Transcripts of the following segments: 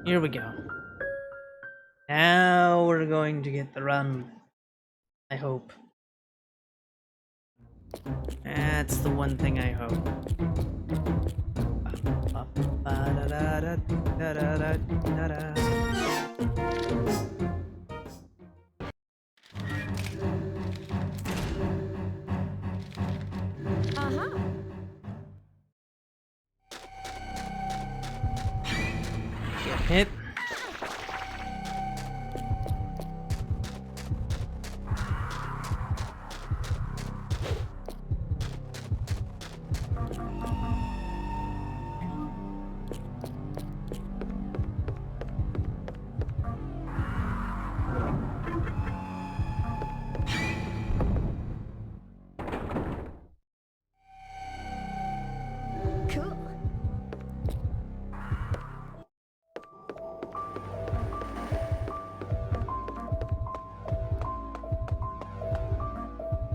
Here we go. Now we're going to get the run. I hope. That's the one thing I hope. Get hit.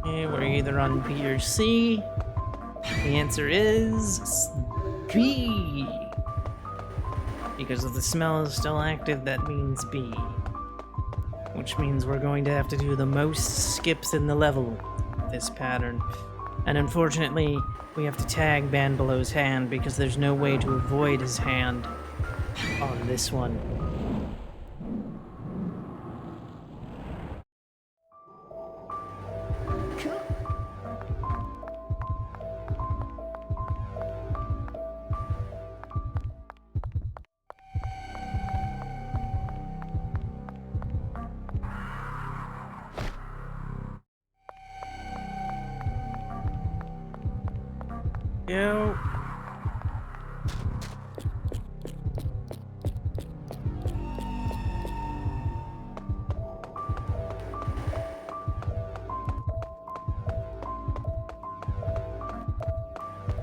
Okay, we're either on B or C. The answer is B. Because if the smell is still active, that means B. Which means we're going to have to do the most skips in the level with this pattern. And unfortunately, we have to tag Banbelow's hand because there's no way to avoid his hand on this one. Go.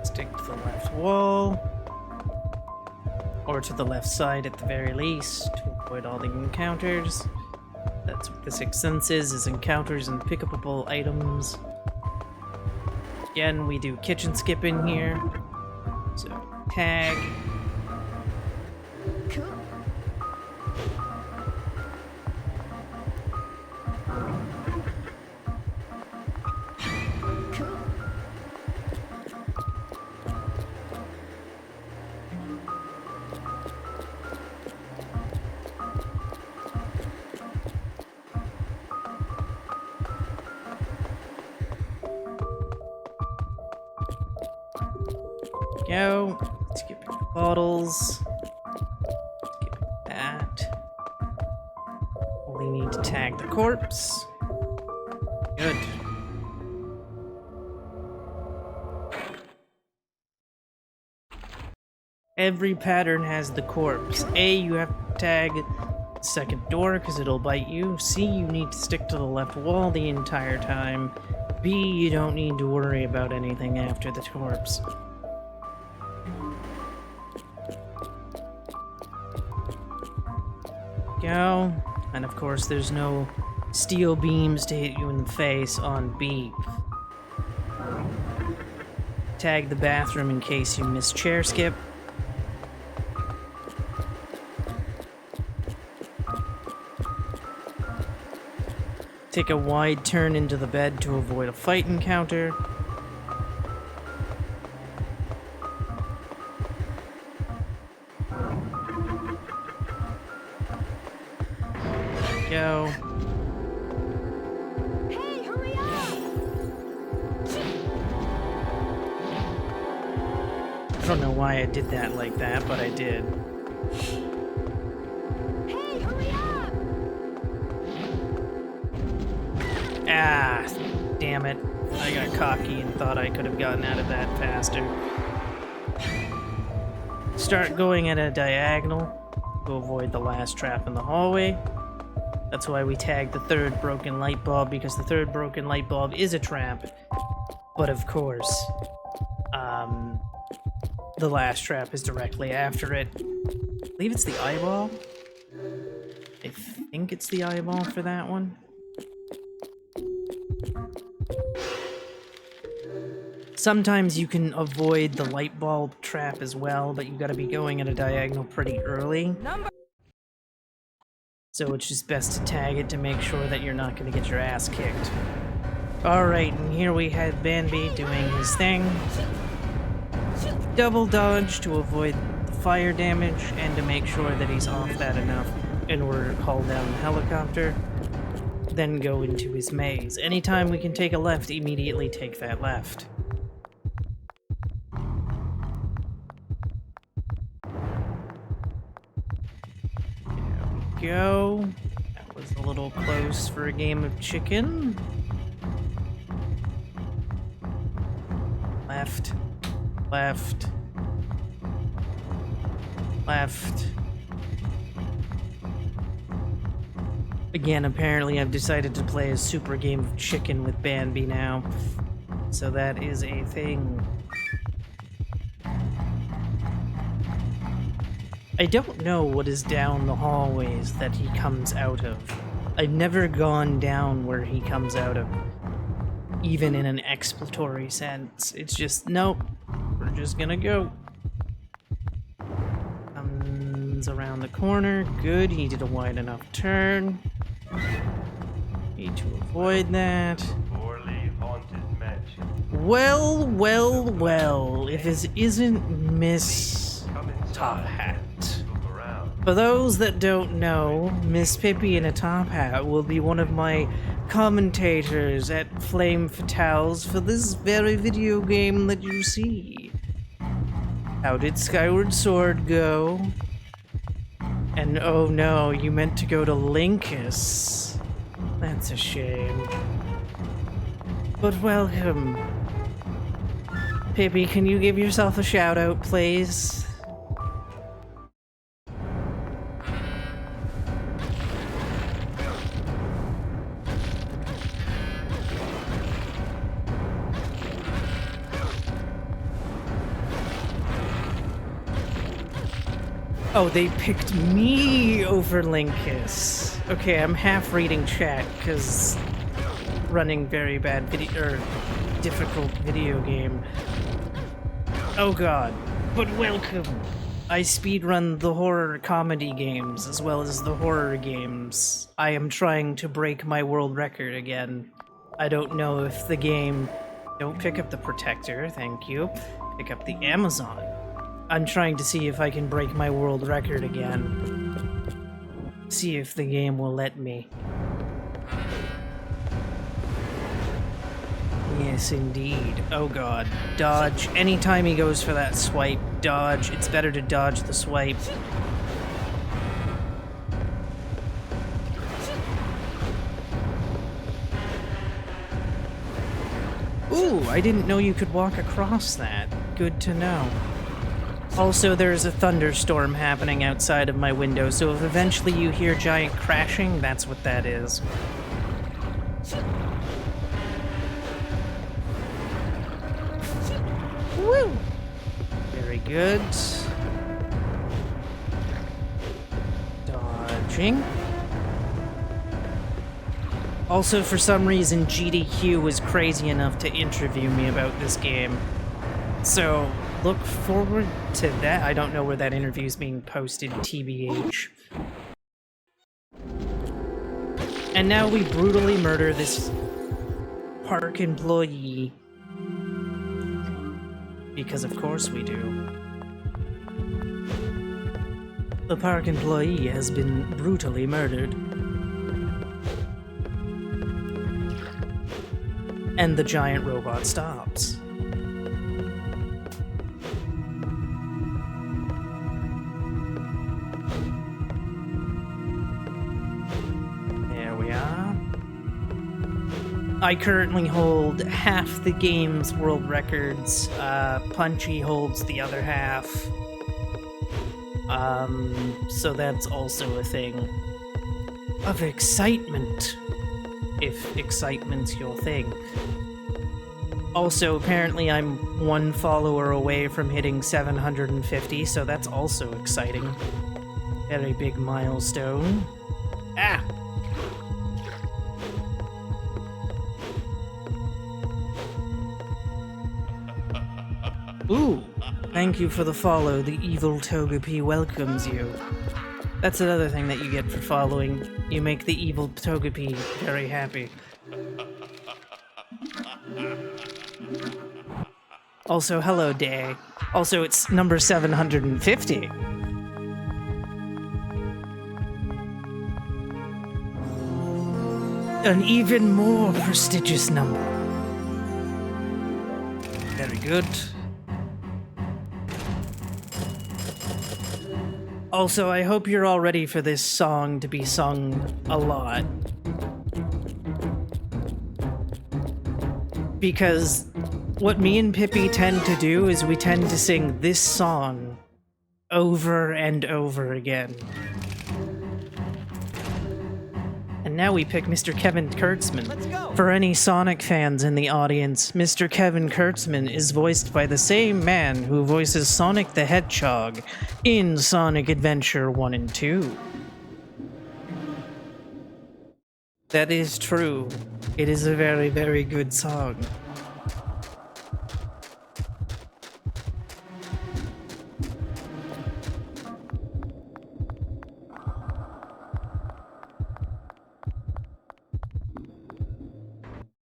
Stick to the left wall. Or to the left side at the very least, to avoid all the encounters. That's what the Sixth Sense is encounters and pickupable items. Again, we do kitchen skip in here. So, tag. Go. Skipping the bottles. Skip that. We need to tag the corpse. Good. Every pattern has the corpse. A, you have to tag the second door because it'll bite you. C, you need to stick to the left wall the entire time. B, you don't need to worry about anything after the corpse. Go. And of course there's no steel beams to hit you in the face on B. Tag the bathroom in case you miss chair skip. Take a wide turn into the bed to avoid a fight encounter. Go. Hey, hurry up! I don't know why I did that like that, but I did. Hey, hurry up! Ah, damn it. I got cocky and thought I could have gotten out of that faster. Start going at a diagonal to avoid the last trap in the hallway. That's why we tagged the third broken light bulb, because the third broken light bulb is a trap. But of course, the last trap is directly after it. I believe it's the eyeball. I think it's the eyeball for that one. Sometimes you can avoid the light bulb trap as well, but you gotta be going at a diagonal pretty early. So it's just best to tag it to make sure that you're not going to get your ass kicked. Alright, and here we had Bambi doing his thing. Double dodge to avoid the fire damage and to make sure that he's off that enough in order to call down the helicopter. Then go into his maze. Anytime we can take a left, immediately take that left. There we go. That was a little close for a game of chicken. Left. Left. Left. Again, apparently I've decided to play a super game of chicken with Bambi now. So that is a thing. I don't know what is down the hallways that he comes out of. I've never gone down where he comes out of, even in an exploratory sense. It's just, nope, we're just gonna go. Comes around the corner, good, he did a wide enough turn. Need to avoid that. Poorly haunted mansion. Well, well, well, if this isn't Miss Top Hat. Look around. For those that don't know, Miss Pippi in a top hat will be one of my commentators at Flame Fatales for this very video game that you see. How did Skyward Sword go? And oh no, you meant to go to Linkus. That's a shame. But welcome. Pippi, can you give yourself a shout out, please? Oh, they picked me over Linkus. Okay, I'm half reading chat because running very bad difficult video game. Oh god, but welcome. I speedrun the horror comedy games as well as the horror games. I am trying to break my world record again. I don't know if the game... Don't pick up the protector, thank you. Pick up the Amazon. I'm trying to see if I can break my world record again. See if the game will let me. Yes, indeed. Oh god. Dodge. Anytime he goes for that swipe, dodge. It's better to dodge the swipe. Ooh, I didn't know you could walk across that. Good to know. Also, there's a thunderstorm happening outside of my window, so if eventually you hear giant crashing, that's what that is. Woo! Very good. Dodging. Also, for some reason, GDQ was crazy enough to interview me about this game. So, look forward to that. I don't know where that interview is being posted, TBH. And now we brutally murder this park employee. Because of course we do. The park employee has been brutally murdered. And the giant robot stops. There we are. I currently hold half the game's world records. Punchy holds the other half. So that's also a thing of excitement. If excitement's your thing. Also, apparently I'm one follower away from hitting 750, so that's also exciting. Very big milestone. Ah! Ooh! Thank you for the follow. The evil Togepi welcomes you. That's another thing that you get for following. You make the evil Togepi very happy. Also, hello, Day. Also, it's number 750. An even more prestigious number. Very good. Also, I hope you're all ready for this song to be sung a lot. Because what me and Pippi tend to do is we tend to sing this song over and over again. And now we pick Mr. Kevin Kurtzman. Let's go. For any Sonic fans in the audience, Mr. Kevin Kurtzman is voiced by the same man who voices Sonic the Hedgehog in Sonic Adventure 1 and 2. That is true. It is a very, very good song.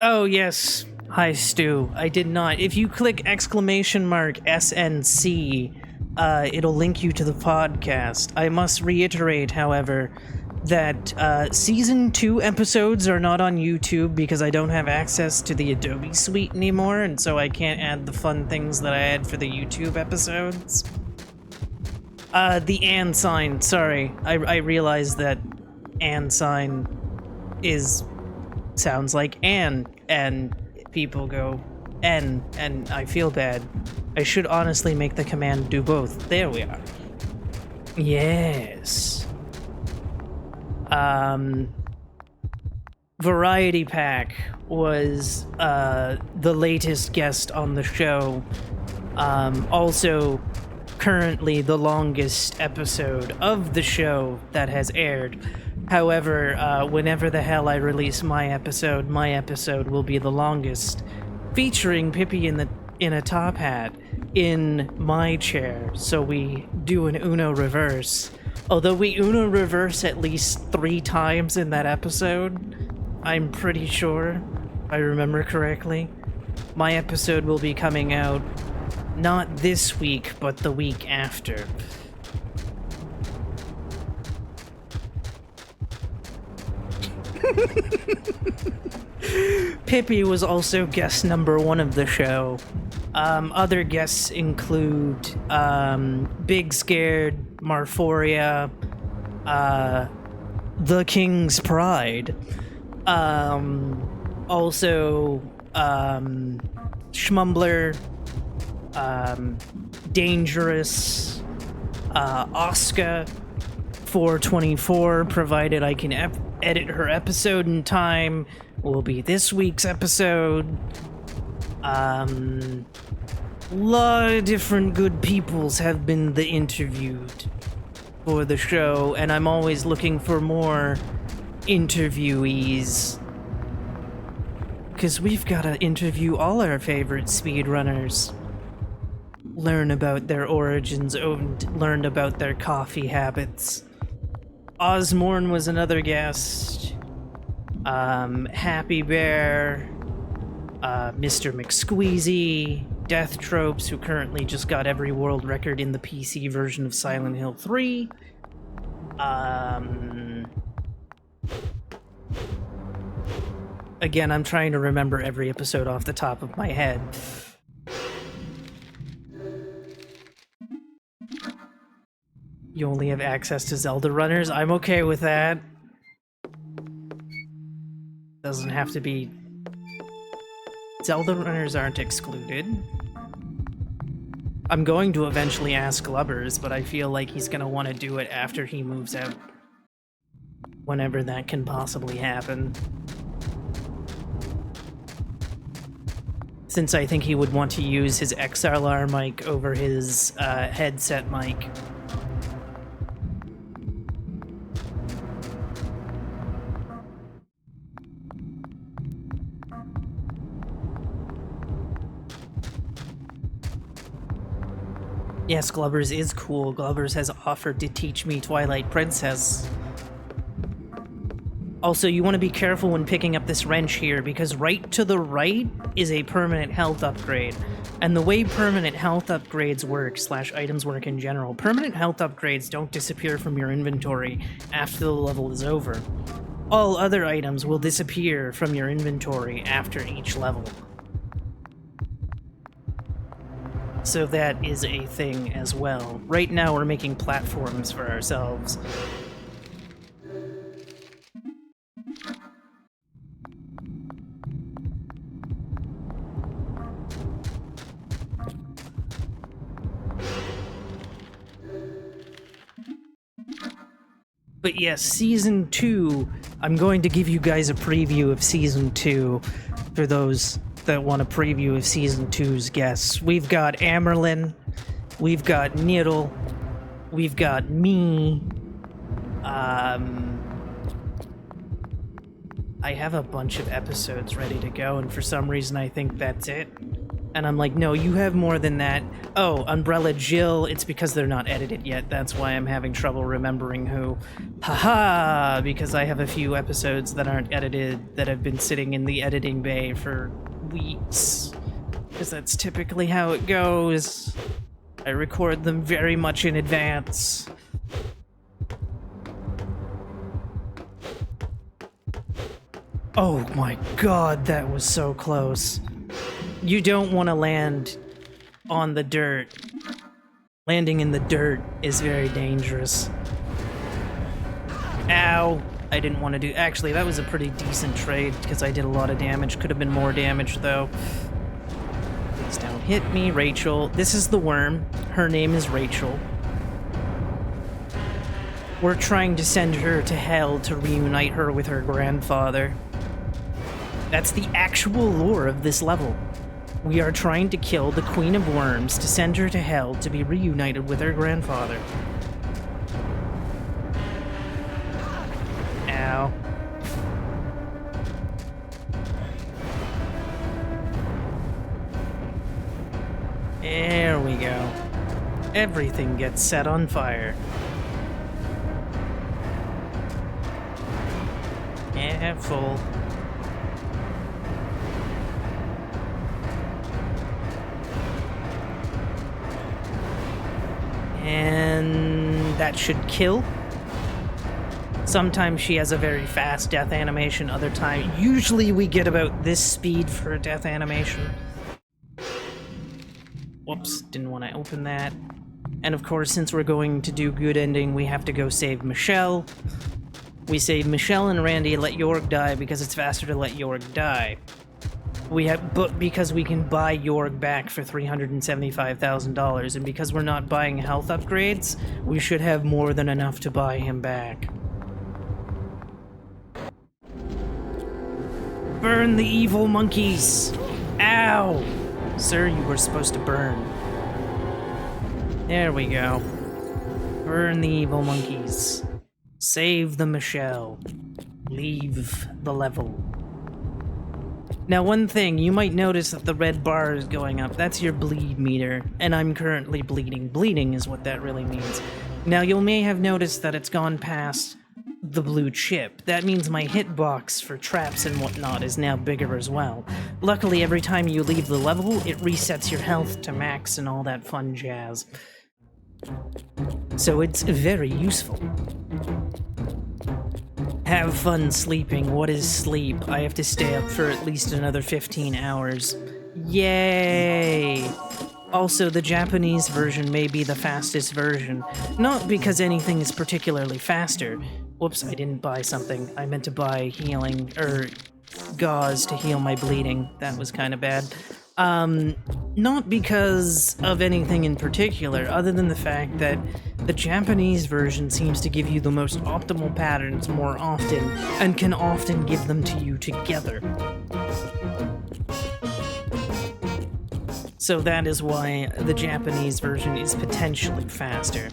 Oh, yes. Hi, Stu. I did not. If you click !SNC, it'll link you to the podcast. I must reiterate, however, that Season 2 episodes are not on YouTube because I don't have access to the Adobe Suite anymore, and so I can't add the fun things that I had for the YouTube episodes. The and sign, sorry. I realized that and sign sounds like and people go and I feel bad. I should honestly make the command do both. There we are. Yes. Variety Pack was the latest guest on the show. Also currently the longest episode of the show that has aired. However, whenever the hell I release my episode will be the longest, featuring Pippi in a top hat in my chair. So we do an Uno reverse. Although we Uno reverse at least 3 times in that episode, I'm pretty sure, if I remember correctly. My episode will be coming out not this week, but the week after. Pippi was also guest number 1 of the show. Other guests include Big Scared, Marforia, The King's Pride, also Schmumbler, Dangerous, Oscar 424, provided I can edit her episode in time, will be this week's episode. Lot of different good peoples have been interviewed for the show, and I'm always looking for more interviewees. Because we've got to interview all our favorite speedrunners. Learn about their origins, learn about their coffee habits. Osmorn was another guest. Happy Bear, Mr. McSqueezy, Death Tropes, who currently just got every world record in the PC version of Silent Hill 3. Again, I'm trying to remember every episode off the top of my head. You only have access to Zelda runners? I'm okay with that. Doesn't have to be... Zelda runners aren't excluded. I'm going to eventually ask Lubbers, but I feel like he's gonna want to do it after he moves out. Whenever that can possibly happen. Since I think he would want to use his XLR mic over his headset mic. Yes, Glubbers is cool. Glubbers has offered to teach me Twilight Princess. Also, you want to be careful when picking up this wrench here, because right to the right is a permanent health upgrade. And the way permanent health upgrades work, / items work in general, permanent health upgrades don't disappear from your inventory after the level is over. All other items will disappear from your inventory after each level. So that is a thing as well. Right now we're making platforms for ourselves. But yes, Season 2, I'm going to give you guys a preview of Season 2 for those that want a preview of Season 2's guests. We've got Amerlin, we've got Nidal, we've got me, I have a bunch of episodes ready to go, and for some reason I think that's it. And I'm like, no, you have more than that. Oh, Umbrella Jill, it's because they're not edited yet. That's why I'm having trouble remembering who. Haha, because I have a few episodes that aren't edited that have been sitting in the editing bay for weeks. Because that's typically how it goes. I record them very much in advance. Oh my god, that was so close. You don't want to land on the dirt. Landing in the dirt is very dangerous. Ow! I didn't want to do... Actually, that was a pretty decent trade, because I did a lot of damage. Could have been more damage, though. Please don't hit me, Rachel. This is the worm. Her name is Rachel. We're trying to send her to hell to reunite her with her grandfather. That's the actual lore of this level. We are trying to kill the Queen of Worms to send her to hell to be reunited with her grandfather. Ow. There we go. Everything gets set on fire. Yeah, full. And that should kill. Sometimes she has a very fast death animation, other time. Usually we get about this speed for a death animation. Whoops, didn't want to open that. And of course, since we're going to do good ending, we have to go save Michelle. We save Michelle and Randy and let York die because it's faster to let York die. But because we can buy York back for $375,000, and because we're not buying health upgrades, we should have more than enough to buy him back. Burn the evil monkeys! Ow! Sir, you were supposed to burn. There we go. Burn the evil monkeys. Save the Michelle. Leave the level. Now, one thing, you might notice that the red bar is going up. That's your bleed meter, and I'm currently bleeding. Bleeding is what that really means. Now, you may have noticed that it's gone past the blue chip. That means my hitbox for traps and whatnot is now bigger as well. Luckily, every time you leave the level, it resets your health to max and all that fun jazz. So it's very useful. Have fun sleeping. What is sleep? I have to stay up for at least another 15 hours. Yay! Also, the Japanese version may be the fastest version. Not because anything is particularly faster. Whoops, I didn't buy something. I meant to buy healing, gauze to heal my bleeding. That was kind of bad. Not because of anything in particular, other than the fact that the Japanese version seems to give you the most optimal patterns more often, and can often give them to you together. So that is why the Japanese version is potentially faster.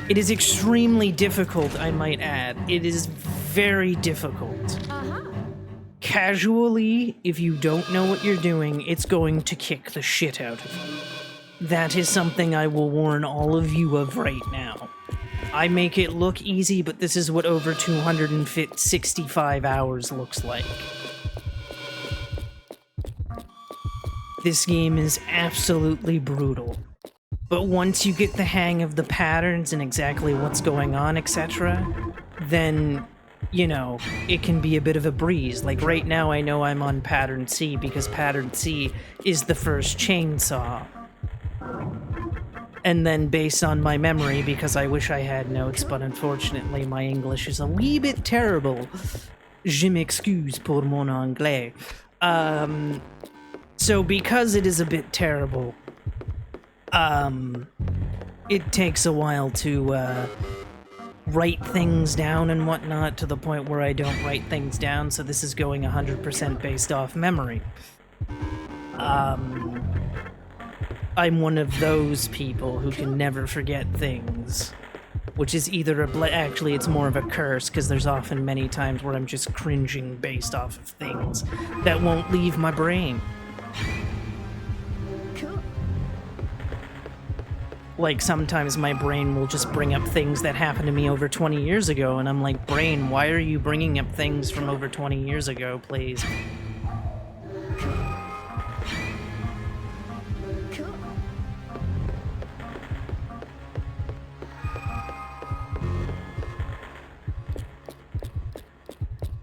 It is extremely difficult, I might add. It is very difficult. casually, if you don't know what you're doing, it's going to kick the shit out of you. That is something I will warn all of you of right now. I make it look easy, but this is what over 265 hours looks like. This game is absolutely brutal. But once you get the hang of the patterns and exactly what's going on, etc., then, you know, it can be a bit of a breeze. Like right now I know I'm on pattern C because pattern C is the first chainsaw. And then based on my memory, because I wish I had notes, but unfortunately my English is a wee bit terrible. Je m'excuse pour mon anglais. So because it is a bit terrible, it takes a while to, write things down and whatnot, to the point where I don't write things down, so this is going 100% based off memory. I'm one of those people who can never forget things, which is either actually it's more of a curse, because there's often many times where I'm just cringing based off of things that won't leave my brain. Like, sometimes my brain will just bring up things that happened to me over 20 years ago, and I'm like, brain, why are you bringing up things from over 20 years ago, please?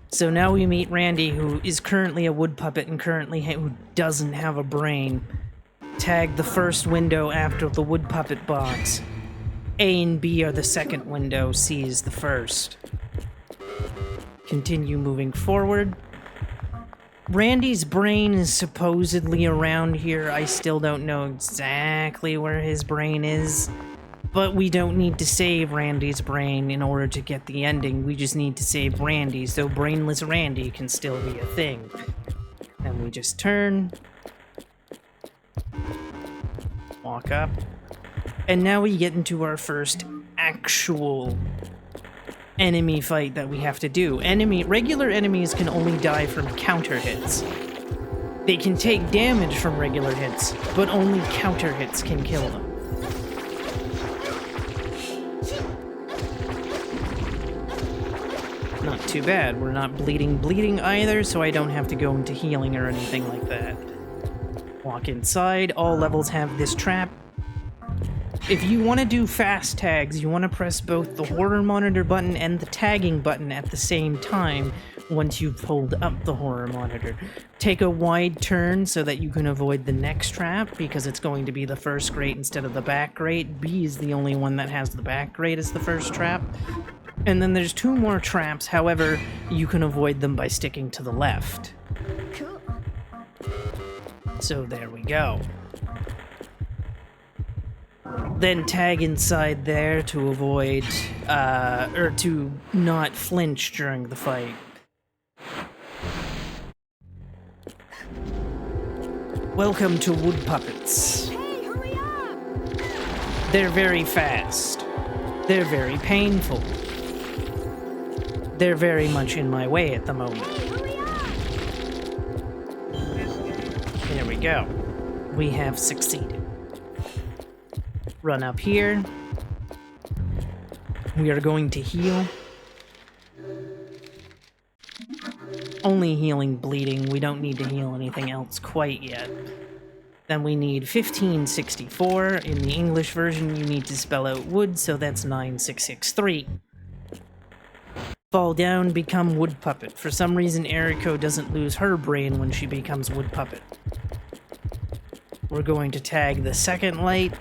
So now we meet Randy, who is currently a wood puppet and who doesn't have a brain. Tag the first window after the wood puppet box. A and B are the second window, C is the first. Continue moving forward. Randy's brain is supposedly around here. I still don't know exactly where his brain is. But we don't need to save Randy's brain in order to get the ending. We just need to save Randy, so brainless Randy can still be a thing. And we just turn. Walk up. And now we get into our first actual enemy fight that we have to do. Regular enemies can only die from counter hits. They can take damage from regular hits, but only counter hits can kill them. Not too bad. We're not bleeding either, so I don't have to go into healing or anything like that. Walk inside. All levels have this trap. If you want to do fast tags, you want to press both the horror monitor button and the tagging button at the same time once you've pulled up the horror monitor. Take a wide turn so that you can avoid the next trap, because it's going to be the first grate instead of the back grate. B is the only one that has the back grate as the first trap. And then there's two more traps, however, you can avoid them by sticking to the left. So there we go. Then tag inside there to avoid, or to not flinch during the fight. Welcome to wood puppets. Hey, hurry up! They're very fast. They're very painful. They're very much in my way at the moment. Hey, hurry up! There we go. We have succeeded. Run up here. We are going to heal. Only healing bleeding. We don't need to heal anything else quite yet. Then we need 1564. In the English version, you need to spell out wood, so that's 9663. Fall down, become wood puppet. For some reason, Eriko doesn't lose her brain when she becomes wood puppet. We're going to tag the second light.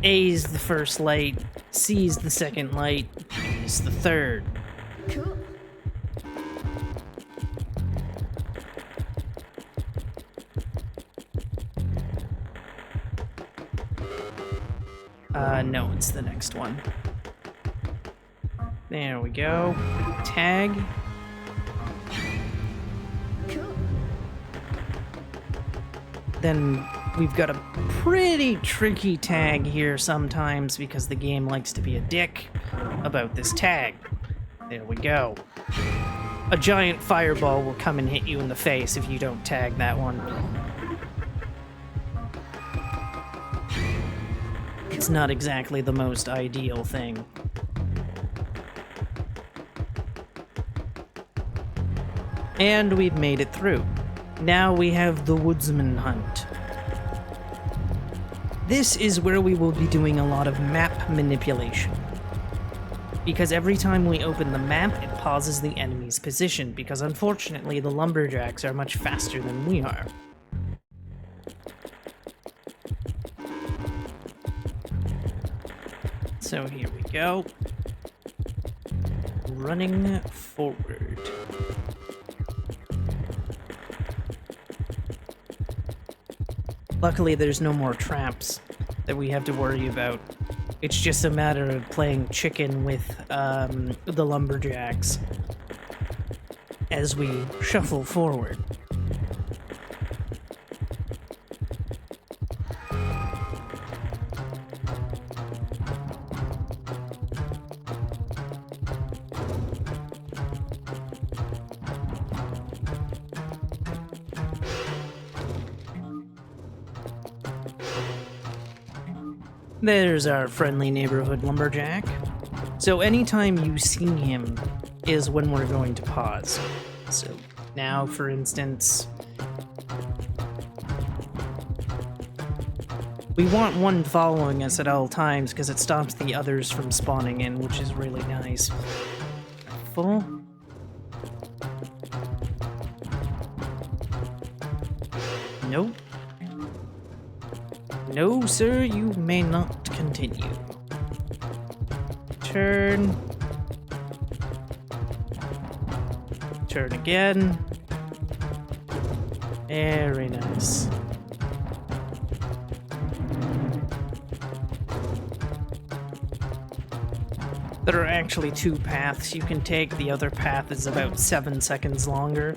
A is the first light, C is the second light, B is the third. Cool. No, it's the next one. There we go. Tag. Cool. Then we've got a pretty tricky tag here sometimes because the game likes to be a dick about this tag. There we go. a giant fireball will come and hit you in the face if you don't tag that one. It's not exactly the most ideal thing. And we've made it through. Now we have the Woodsman Hunt. This is where we will be doing a lot of map manipulation. Because every time we open the map, it pauses the enemy's position, because unfortunately the lumberjacks are much faster than we are. So here we go. Running forward. Luckily, there's no more traps that we have to worry about. It's just a matter of playing chicken with the lumberjacks as we shuffle forward. There's our friendly neighborhood lumberjack. So anytime you see him is when we're going to pause. So now, for instance, we want one following us at all times because it stops the others from spawning in, which is really nice. Full. Nope. No, sir, you may not continue. Turn. Turn again. Very nice. There are actually two paths you can take. The other path is about 7 seconds longer.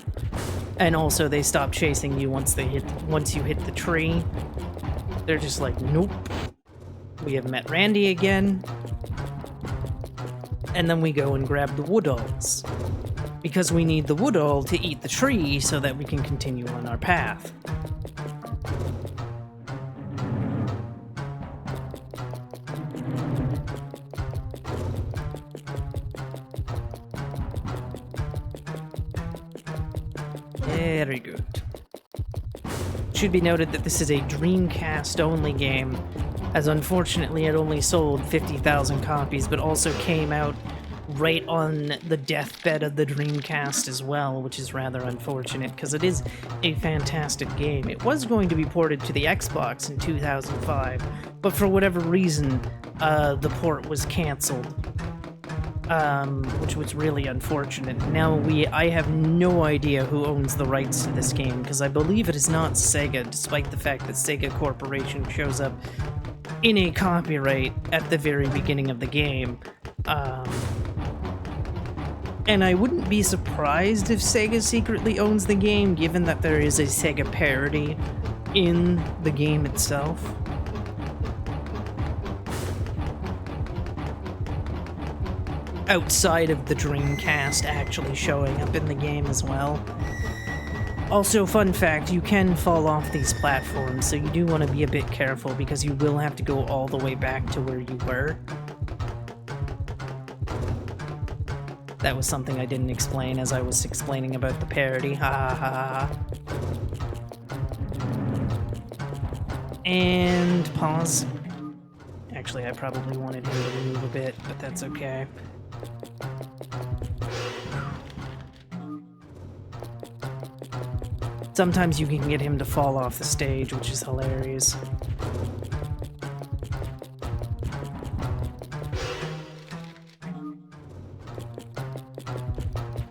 And also they stop chasing you once you hit the tree. They're just like, nope. We have met Randy again. And then we go and grab the woodalls. Because we need the woodall to eat the tree so that we can continue on our path. Very good. Should be noted that this is a Dreamcast-only game, as unfortunately it only sold 50,000 copies, but also came out right on the deathbed of the Dreamcast as well, which is rather unfortunate, because it is a fantastic game. It was going to be ported to the Xbox in 2005, but for whatever reason, the port was cancelled. Which was really unfortunate. Now I have no idea who owns the rights to this game, because I believe it is not Sega, despite the fact that Sega Corporation shows up in a copyright at the very beginning of the game. And I wouldn't be surprised if Sega secretly owns the game, given that there is a Sega parody in the game itself. Outside of the Dreamcast actually showing up in the game as well. Also, fun fact, you can fall off these platforms, so you do want to be a bit careful because you will have to go all the way back to where you were. That was something I didn't explain as I was explaining about the parody. Ha ha ha. And pause. Actually, I probably wanted him to move a bit, but that's okay. Sometimes you can get him to fall off the stage, which is hilarious.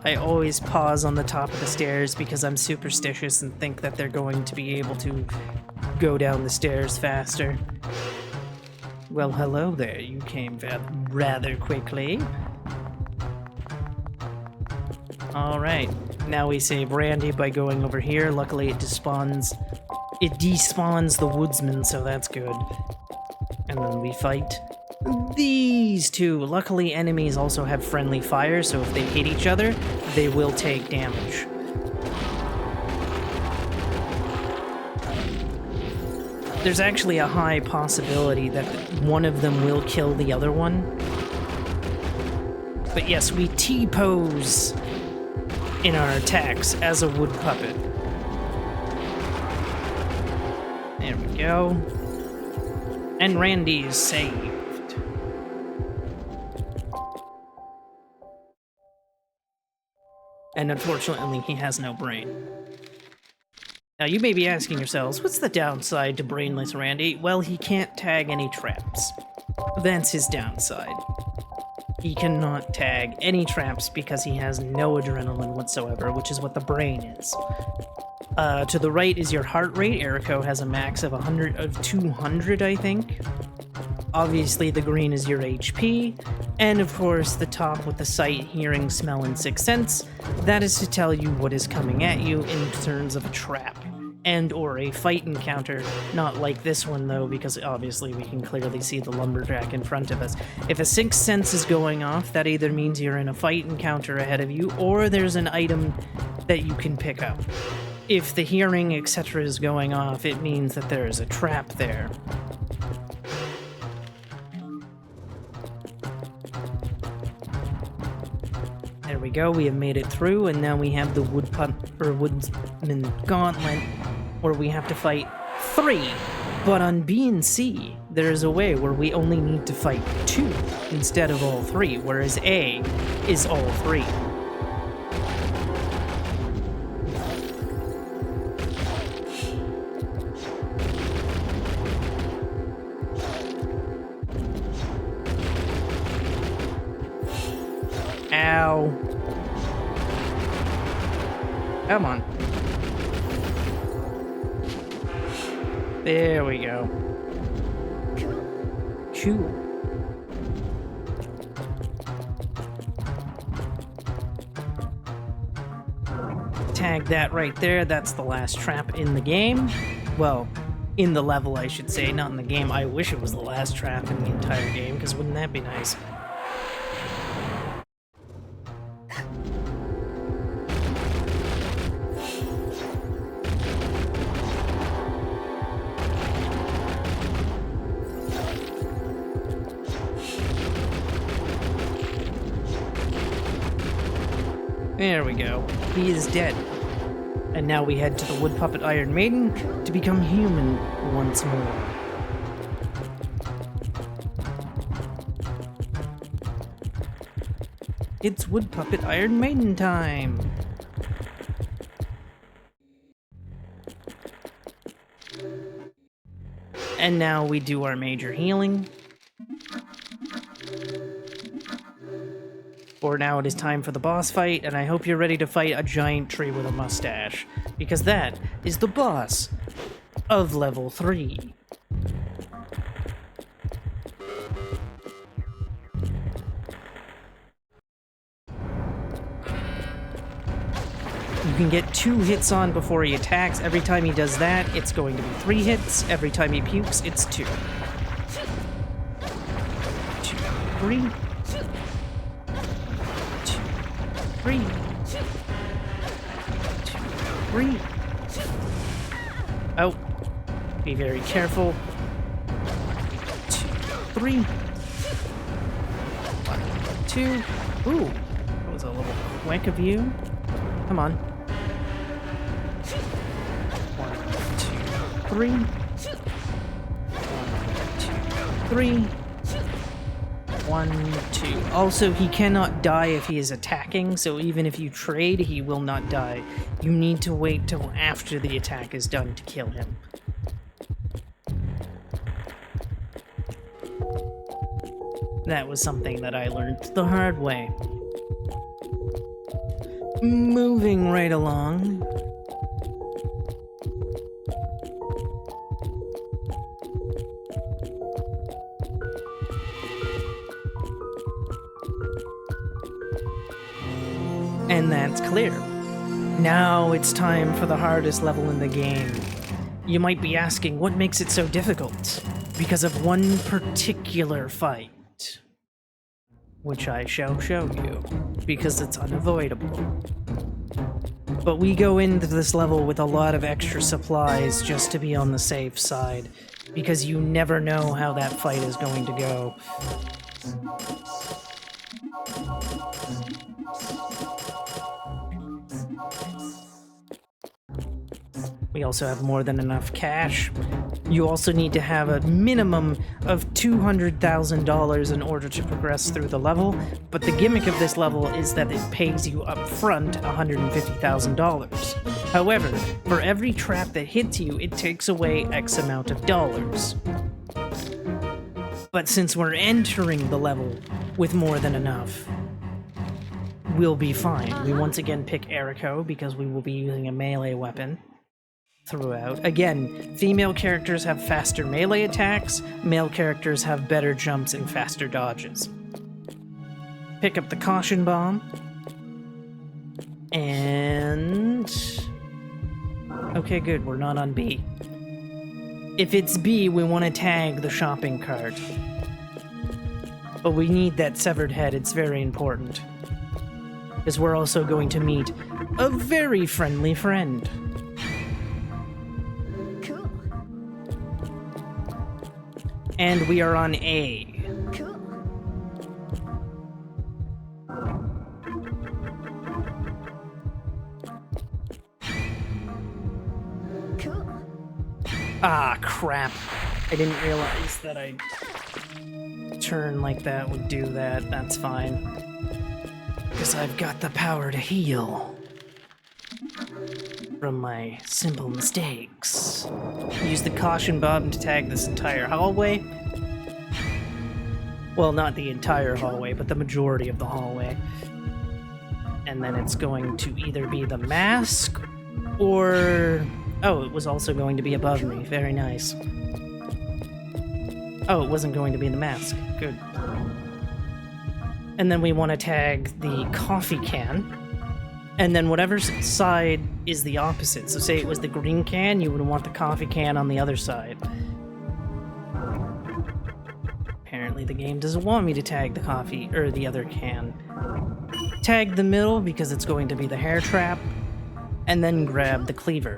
I always pause on the top of the stairs because I'm superstitious and think that they're going to be able to go down the stairs faster. Well, hello there. You came rather quickly. Alright, now we save Randy by going over here. Luckily it despawns the woodsman, so that's good. And then we fight these two. Luckily, enemies also have friendly fire, so if they hit each other, they will take damage. There's actually a high possibility that one of them will kill the other one. But yes, we T-pose in our attacks as a wood puppet. There we go. And Randy is saved. And unfortunately, he has no brain. Now, you may be asking yourselves, what's the downside to brainless Randy? Well, he can't tag any traps. That's his downside. He cannot tag any traps because he has no adrenaline whatsoever, which is what the brain is. To the right is your heart rate. Erico has a max of 200, I think. Obviously, the green is your HP. And of course, the top with the sight, hearing, smell, and sixth sense. That is to tell you what is coming at you in terms of a trap and or a fight encounter. Not like this one, though, because obviously we can clearly see the lumberjack in front of us. If a sixth sense is going off, that either means you're in a fight encounter ahead of you, or there's an item that you can pick up. If the hearing, etc. is going off, it means that there is a trap there. There we go, we have made it through, and now we have the Woodsman Gauntlet, where we have to fight 3. But on B and C, there is a way where we only need to fight 2 instead of all 3, whereas A is all 3. Ow. Come on. There we go. Cool. Tag that right there. That's the last trap in the game. Well, in the level, I should say, not in the game. I wish it was the last trap in the entire game, because wouldn't that be nice? There we go. He is dead. And now we head to the Wood Puppet Iron Maiden to become human once more. It's Wood Puppet Iron Maiden time! And now we do our major healing. For now, it is time for the boss fight, and I hope you're ready to fight a giant tree with a mustache, because that is the boss of level 3. You can get 2 hits on before he attacks. Every time he does that, it's going to be 3 hits. Every time he pukes, it's 2. 2, 3. 3. 2, 3. Oh. Be very careful. 2, 3. 1, 2. Ooh. That was a little quick of you. Come on. 1, 2, 3. 1, 2, 3. 1, 2. Also, he cannot die if he is attacking, so even if you trade, he will not die. You need to wait till after the attack is done to kill him. That was something that I learned the hard way. Moving right along. And that's clear. Now it's time for the hardest level in the game. You might be asking, what makes it so difficult? because of one particular fight, which I shall show you, because it's unavoidable. But we go into this level with a lot of extra supplies just to be on the safe side, because you never know how that fight is going to go. We also have more than enough cash. You also need to have a minimum of $200,000 in order to progress through the level, but the gimmick of this level is that it pays you up front $150,000. However, for every trap that hits you, it takes away X amount of dollars. But since we're entering the level with more than enough, we'll be fine. We once again pick Eriko because we will be using a melee weapon throughout. Again, female characters have faster melee attacks, male characters have better jumps and faster dodges. Pick up the caution bomb. And... okay, good, we're not on B. If it's B, we want to tag the shopping cart. But we need that severed head, it's very important. Because we're also going to meet a very friendly friend. Cool. And we are on A. Cool. Cool. Ah, crap. I didn't realize that I turn like that would do that. That's fine. Because I've got the power to heal from my simple mistakes. Use the caution bomb to tag this entire hallway. Well, not the entire hallway, but the majority of the hallway. And then it's going to either be the mask or... oh, it was also going to be above me. Very nice. Oh, it wasn't going to be the mask. Good. And then we want to tag the coffee can. And then whatever side is the opposite. So say it was the green can, you would want the coffee can on the other side. Apparently the game doesn't want me to tag the coffee, or the other can. Tag the middle because it's going to be the hair trap. And then grab the cleaver.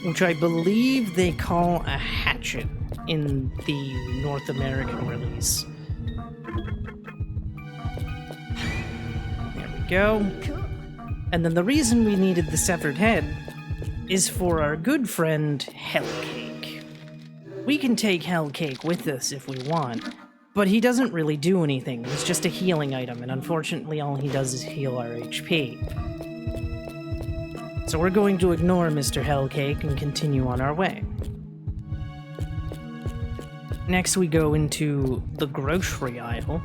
Which I believe they call a hatchet in the North American release. There we go. Cool. And then the reason we needed the severed head is for our good friend Hellcake. We can take Hellcake with us if we want, but he doesn't really do anything. He's just a healing item, and unfortunately all he does is heal our HP. So we're going to ignore Mr. Hellcake and continue on our way. Next we go into the grocery aisle.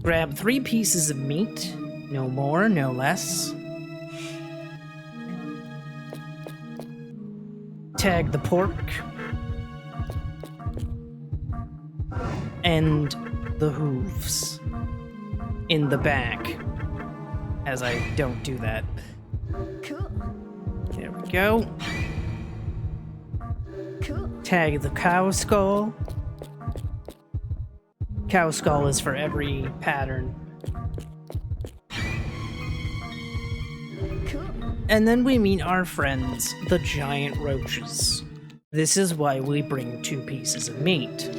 Grab 3 pieces of meat, no more, no less. Tag the pork. And the hooves in the back. As I don't do that. Cool. There we go. Cool. Tag the cow skull. Cow skull is for every pattern. Cool. And then we meet our friends, the giant roaches. This is why we bring 2 pieces of meat.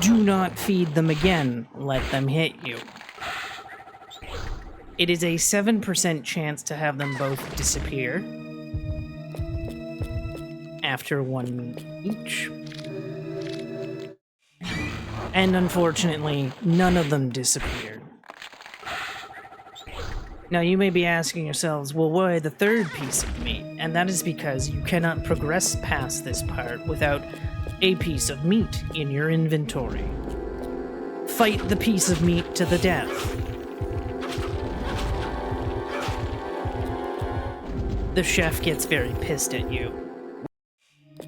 Do not feed them again, let them hit you. It is a 7% chance to have them both disappear after 1 meat each. And unfortunately, none of them disappeared. Now you may be asking yourselves, well, why the 3rd piece of meat? And that is because you cannot progress past this part without a piece of meat in your inventory. Fight the piece of meat to the death. The chef gets very pissed at you.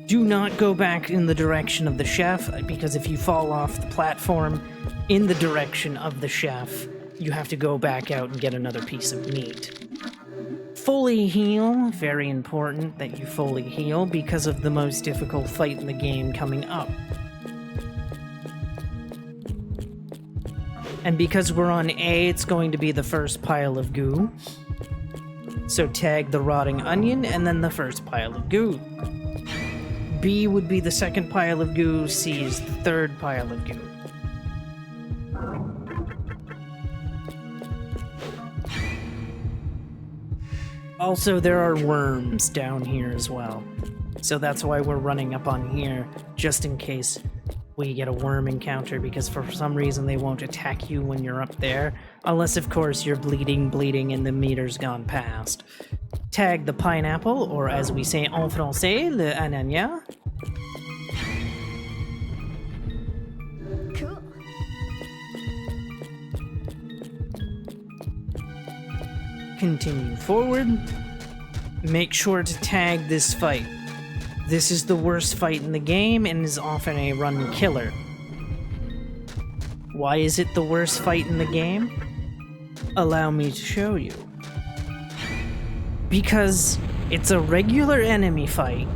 Do not go back in the direction of the chef, because if you fall off the platform in the direction of the chef, you have to go back out and get another piece of meat. fully heal. Very important that you fully heal because of the most difficult fight in the game coming up. And because we're on A, it's going to be the first pile of goo. So tag the rotting onion and then the first pile of goo. B would be the second pile of goo, C is the third pile of goo. Also, there are worms down here as well. So that's why we're running up on here, just in case we get a worm encounter, because for some reason they won't attack you when you're up there, unless of course you're bleeding, and the meter's gone past. Tag the pineapple, or as we say en français, le ananas. Cool. Continue forward. Make sure to tag this fight. This is the worst fight in the game and is often a run killer. Why is it the worst fight in the game? Allow me to show you. Because it's a regular enemy fight,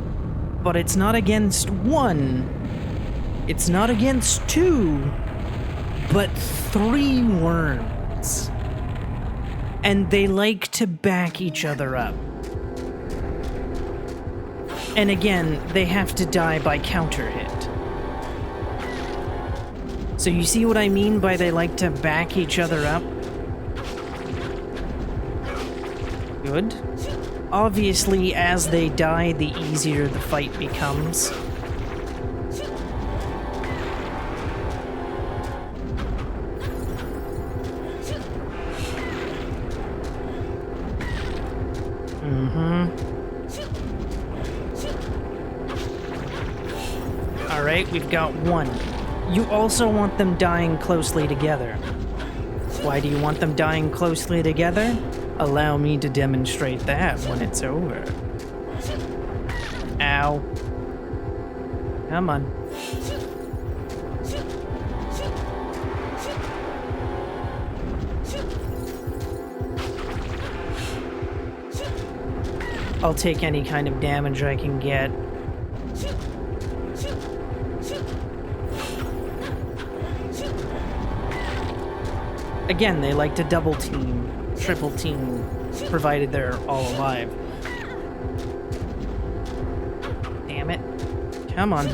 but it's not against one, it's not against two, but 3 worms. And they like to back each other up. And again, they have to die by counter hit. So you see what I mean by they like to back each other up? Good. Obviously, as they die, the easier the fight becomes. Alright, we've got 1. You also want them dying closely together. Why do you want them dying closely together? Allow me to demonstrate that when it's over. Ow. Come on. I'll take any kind of damage I can get. Again, they like to double team, triple team, provided they're all alive. Damn it. Come on.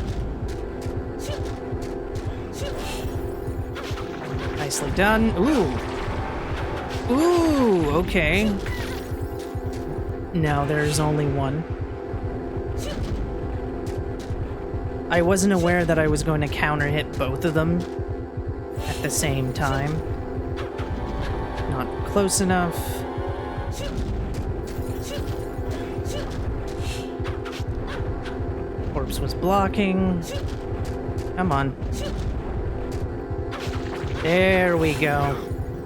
Nicely done. Ooh. Ooh, okay. No, there's only 1. I wasn't aware that I was going to counter hit both of them at the same time. Not close enough. Corpse was blocking. Come on. There we go.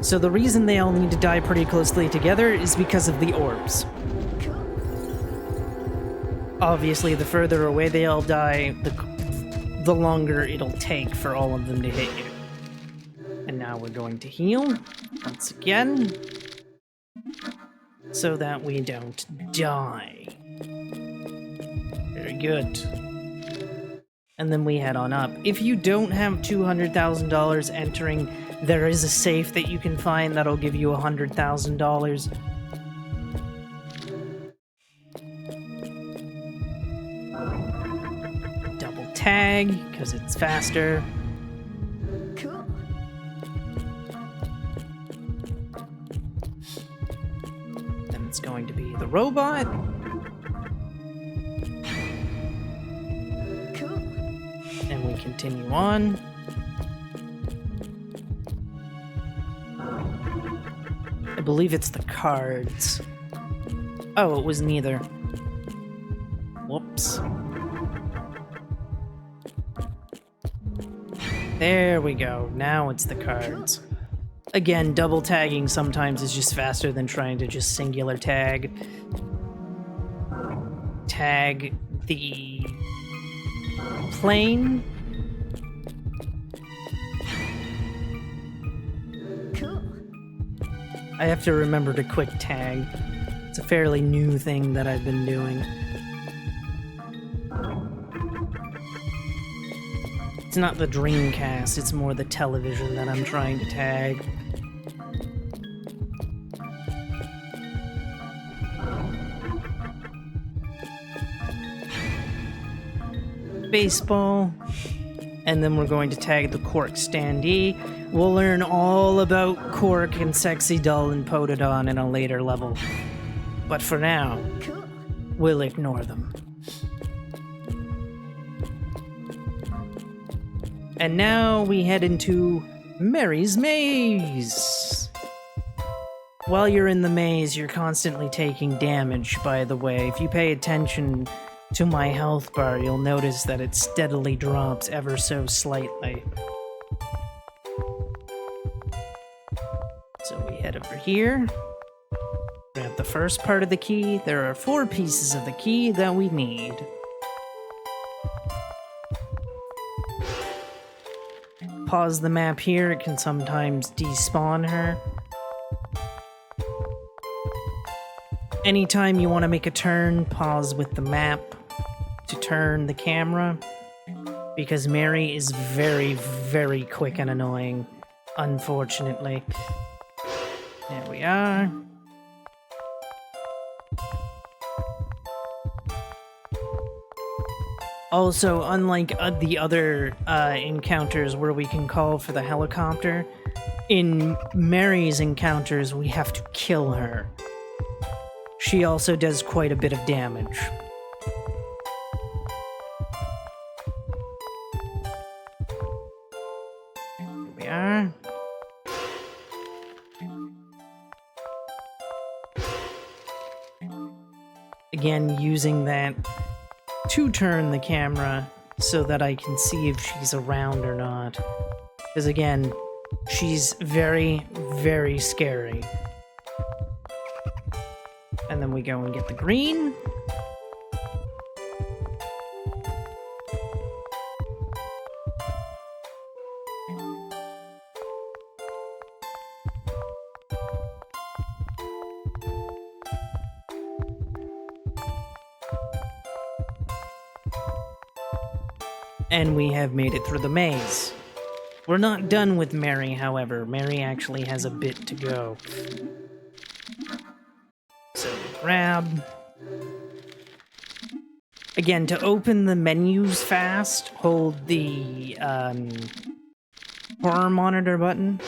So the reason they all need to die pretty closely together is because of the orbs. Obviously, the further away they all die, the longer it'll take for all of them to hit you. And now we're going to heal, once again, so that we don't die. Very good. And then we head on up. If you don't have $200,000 entering, there is a safe that you can find that'll give you $100,000. Tag, because it's faster. Cool. Then it's going to be the robot. Cool. And we continue on. I believe it's the cards. Oh, it was neither. Whoops. There we go. Now it's the cards. Again, double tagging sometimes is just faster than trying to just singular tag. Tag the plane. Cool. I have to remember to quick tag. It's a fairly new thing that I've been doing. It's not the Dreamcast, it's more the television that I'm trying to tag. Baseball. And then we're going to tag the Cork standee. We'll learn all about Cork and Sexy Doll and Potodon in a later level. But for now, Cool. we'll ignore them. And now we head into Mary's Maze. While you're in the maze, you're constantly taking damage, by the way. If you pay attention to my health bar, you'll notice that it steadily drops ever so slightly. So we head over here. Grab the first part of the key. There are 4 pieces of the key that we need. Pause the map here, it can sometimes despawn her. Anytime you want to make a turn, pause with the map to turn the camera, because Mary is very, very quick and annoying, unfortunately. There we are. Also, unlike the other encounters where we can call for the helicopter, in Mary's encounters we have to kill her. She also does quite a bit of damage. Here we are. Again, using that to turn the camera so that I can see if she's around or not. Because again, she's very, very scary. And then we go and get the green. And we have made it through the maze. We're not done with Mary, however. Mary actually has a bit to go. So grab. Again, to open the menus fast, hold the horror monitor button.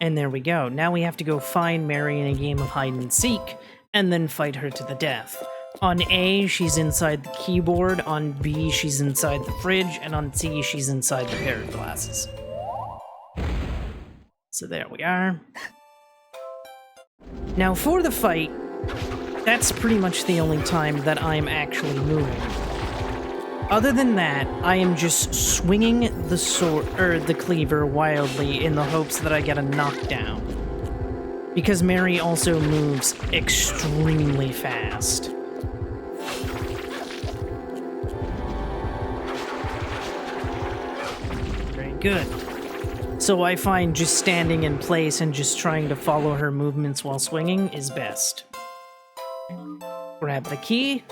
And there we go. Now we have to go find Mary in a game of hide and seek, and then fight her to the death. On A, she's inside the keyboard, on B, she's inside the fridge, and on C, she's inside the pair of glasses. So there we are. Now for the fight, that's pretty much the only time that I'm actually moving. Other than that, I am just swinging the sword, or the cleaver wildly in the hopes that I get a knockdown. Because Mary also moves extremely fast. Very good. So I find just standing in place and just trying to follow her movements while swinging is best. Grab the key.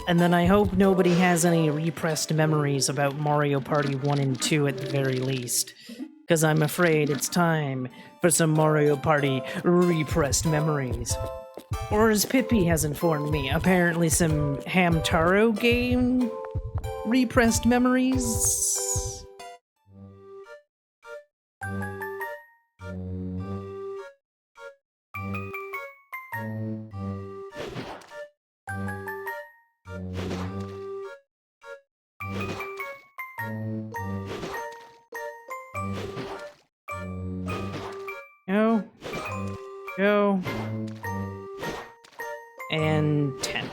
And then I hope nobody has any repressed memories about Mario Party 1 and 2 at the very least. Because I'm afraid it's time for some Mario Party repressed memories. Or as Pippi has informed me, apparently some Hamtaro game repressed memories. Go. Go. And 10.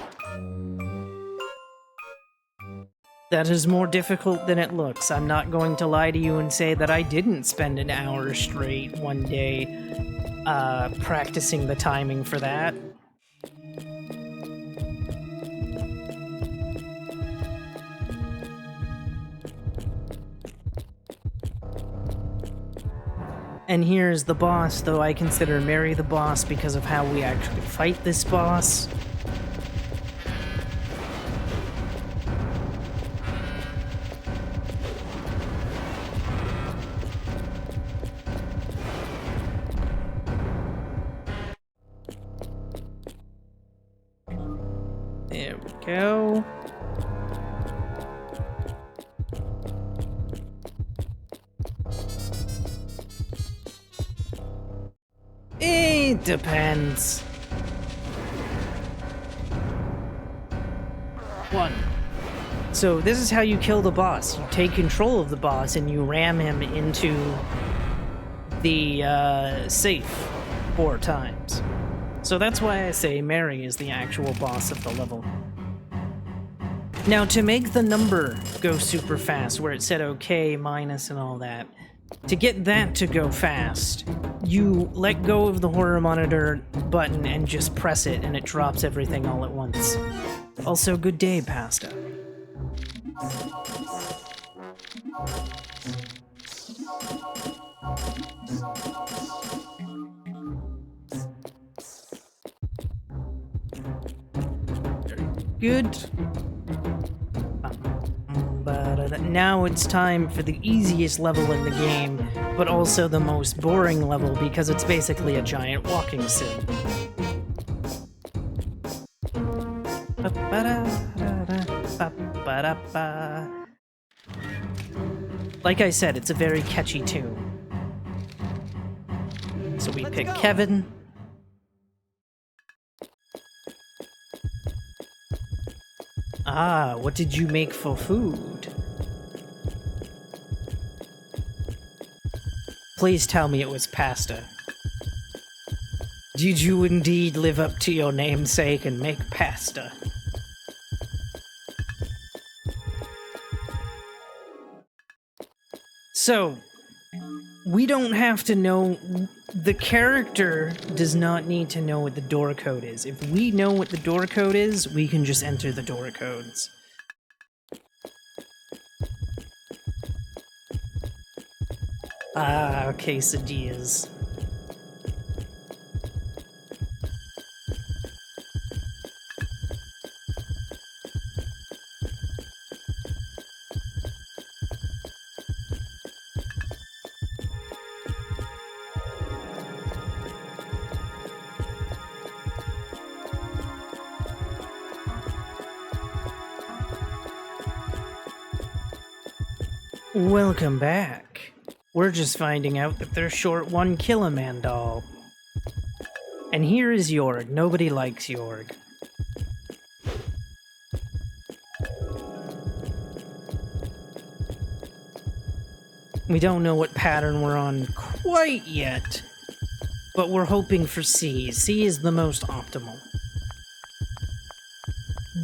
That is more difficult than it looks. I'm not going to lie to you and say that I didn't spend an hour straight one day practicing the timing for that. And here's the boss, though I consider Mary the boss because of how we actually fight this boss. There we go. It depends. 1. So this is how you kill the boss. You take control of the boss and you ram him into the safe 4 times. So that's why I say Mary is the actual boss of the level. Now, to make the number go super fast, where it said okay, minus, and all that, to get that to go fast, you let go of the horror monitor button and just press it, and it drops everything all at once. Also, good day, Pasta. Good. Now it's time for the easiest level in the game, but also the most boring level because it's basically a giant walking sim. Like I said, it's a very catchy tune. So we pick Kevin. Ah, what did you make for food? Please tell me it was pasta. Did you indeed live up to your namesake and make pasta? So, we don't have to know. The character does not need to know what the door code is. If we know what the door code is, we can just enter the door codes. Ah, quesadillas. Welcome back. We're just finding out that they're short 1 Killaman doll. And here is Jorg. Nobody likes Jorg. We don't know what pattern we're on quite yet, but we're hoping for C. C is the most optimal.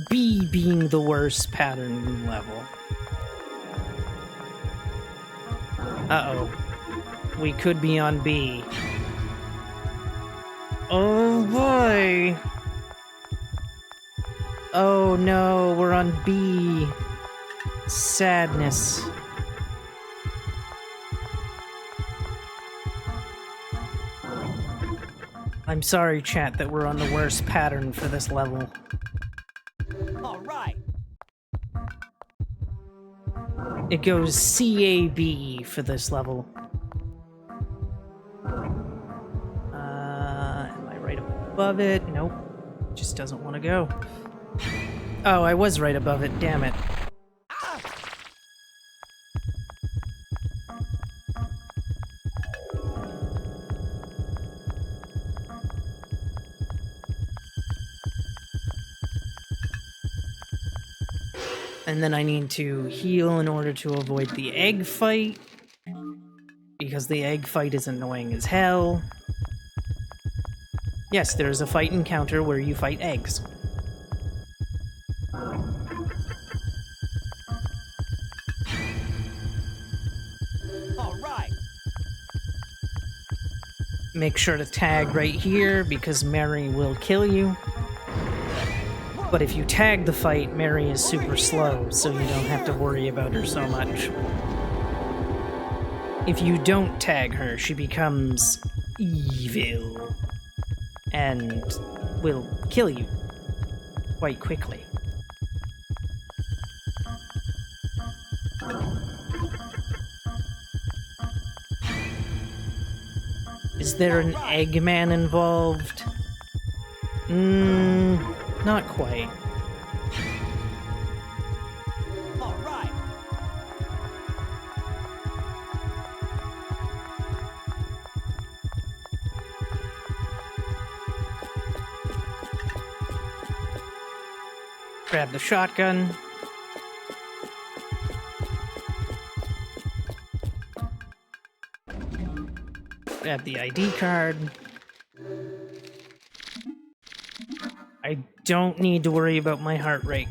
B being the worst pattern level. Uh-oh. We could be on B. Oh boy! Oh no, we're on B. Sadness. I'm sorry, chat, that we're on the worst pattern for this level. Alright. It goes CAB for this level. Am I right above it? Nope. It just doesn't want to go. Oh, I was right above it, damn it. And then I need to heal in order to avoid the egg fight, because the egg fight is annoying as hell. Yes, there's a fight encounter where you fight eggs. Alright. Make sure to tag right here, because Mary will kill you. But if you tag the fight, Mary is super slow, so you don't have to worry about her so much. if you don't tag her, she becomes evil and will kill you quite quickly. Is there an Eggman involved? Not quite. All right. Grab the shotgun. Grab the ID card. I don't need to worry about my heart rate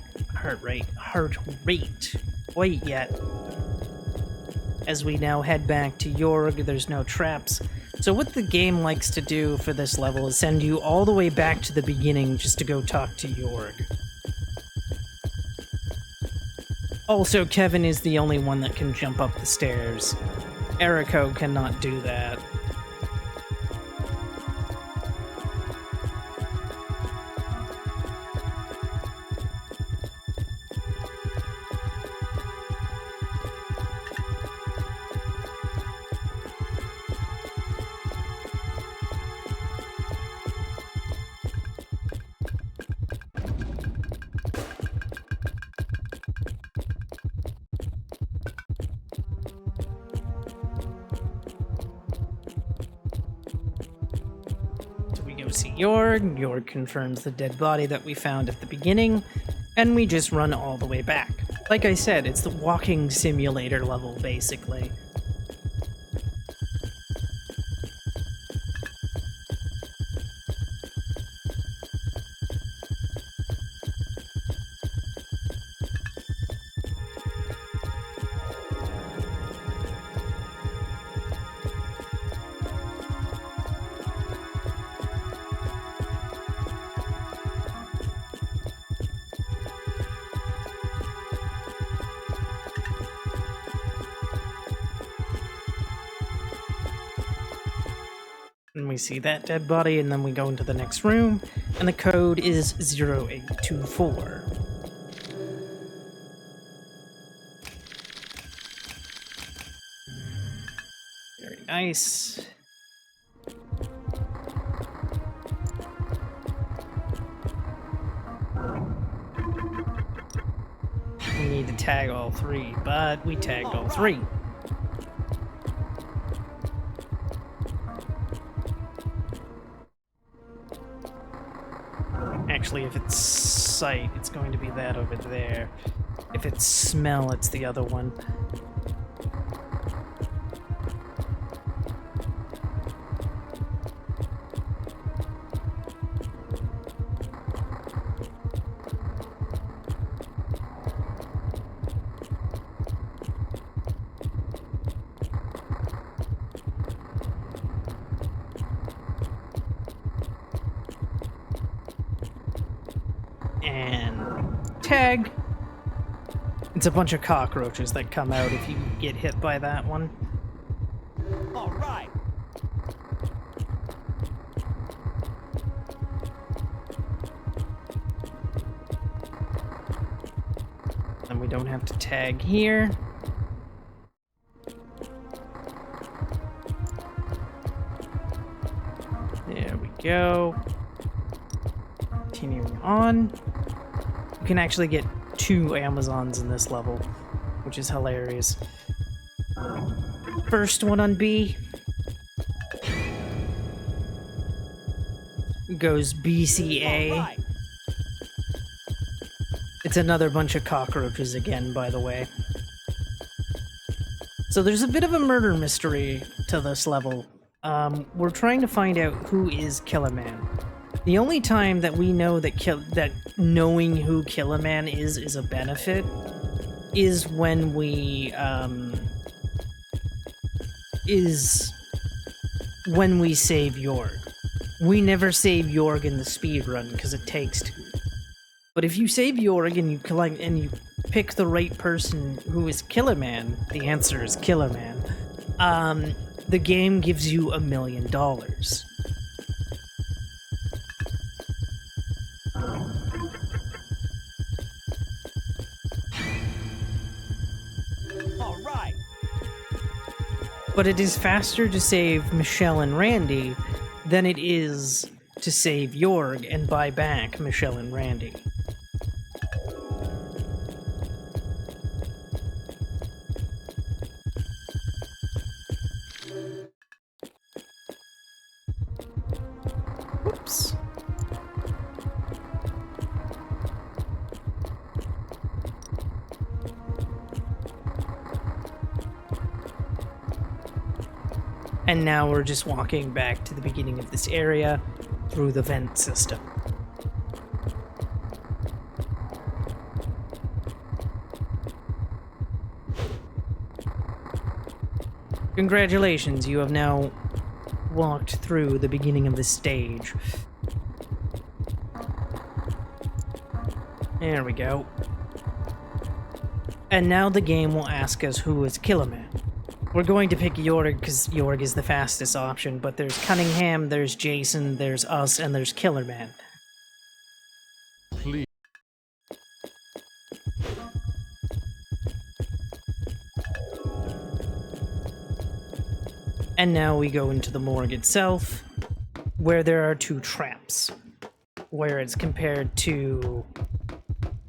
quite yet. As we now head back to Jorg, there's no traps. So what the game likes to do for this level is send you all the way back to the beginning just to go talk to Jorg. Also, Kevin is the only one that can jump up the stairs. Eriko cannot do that. See Jorg. Jorg confirms the dead body that we found at the beginning, and we just run all the way back. Like I said, it's the walking simulator level, basically. And we see that dead body, and then we go into the next room, and the code is 0824. Very nice. We need to tag all three, but we tagged all three. Actually, if it's sight, it's going to be that over there. If it's smell, it's the other one. And tag. It's a bunch of cockroaches that come out if you get hit by that one. All right. And we don't have to tag here. There we go. Continuing on. You can actually get 2 Amazons in this level, which is hilarious. First one on B goes BCA. All right. It's another bunch of cockroaches again, by the way. So there's a bit of a murder mystery to this level. We're trying to find out who is Killer Man. The only time that we know that knowing who Killer Man is a benefit is when we save Jorg. We never save Jorg in the speedrun because it takes 2. But if you save Jorg and you pick the right person who is Killer Man, the answer is Killer Man. the game gives you $1 million. All right. But it is faster to save Michelle and Randy than it is to save Jorg and buy back Michelle and Randy. Whoops. And now we're just walking back to the beginning of this area through the vent system. Congratulations, you have now walked through the beginning of the stage. There we go. And now the game will ask us who is Killerman. We're going to pick Jorg because Jorg is the fastest option, but there's Cunningham, there's Jason, there's us, and there's Killerman. Please. And now we go into the morgue itself, where there are 2 traps. Whereas compared to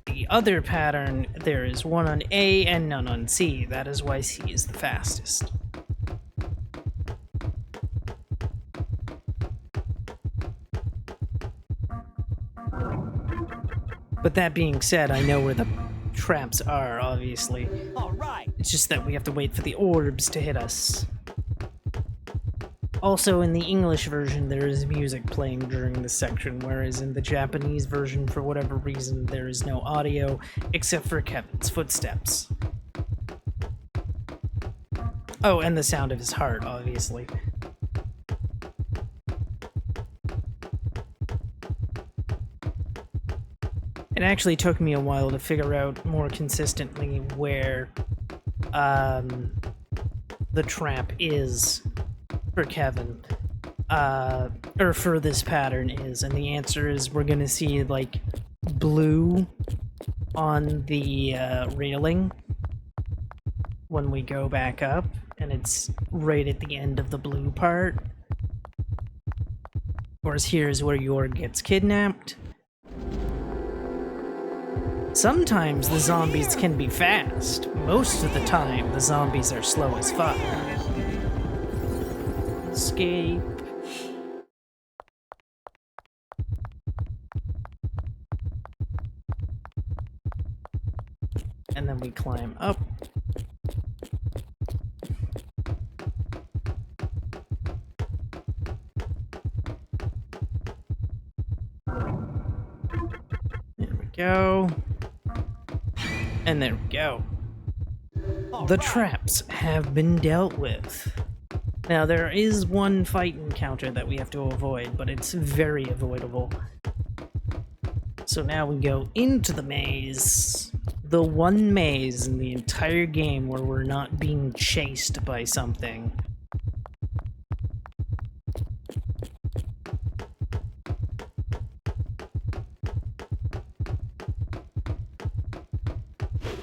the other pattern, there is one on A and none on C. That is why C is the fastest. But that being said, I know where the traps are, obviously. All right. It's just that we have to wait for the orbs to hit us. Also, in the English version, there is music playing during this section, whereas in the Japanese version, for whatever reason, there is no audio, except for Kevin's footsteps. Oh, and the sound of his heart, obviously. It actually took me a while to figure out more consistently where the trap is for Kevin, or for this pattern is, and the answer is we're gonna see like blue on the railing when we go back up, and it's right at the end of the blue part. Whereas here's where Jorg gets kidnapped. Sometimes the zombies can be fast. Most of the time, the zombies are slow as fuck. Escape. And then we climb up. There we go. And there we go. The traps have been dealt with. Now, there is one fight encounter that we have to avoid, but it's very avoidable. So now we go into the maze. The one maze in the entire game where we're not being chased by something.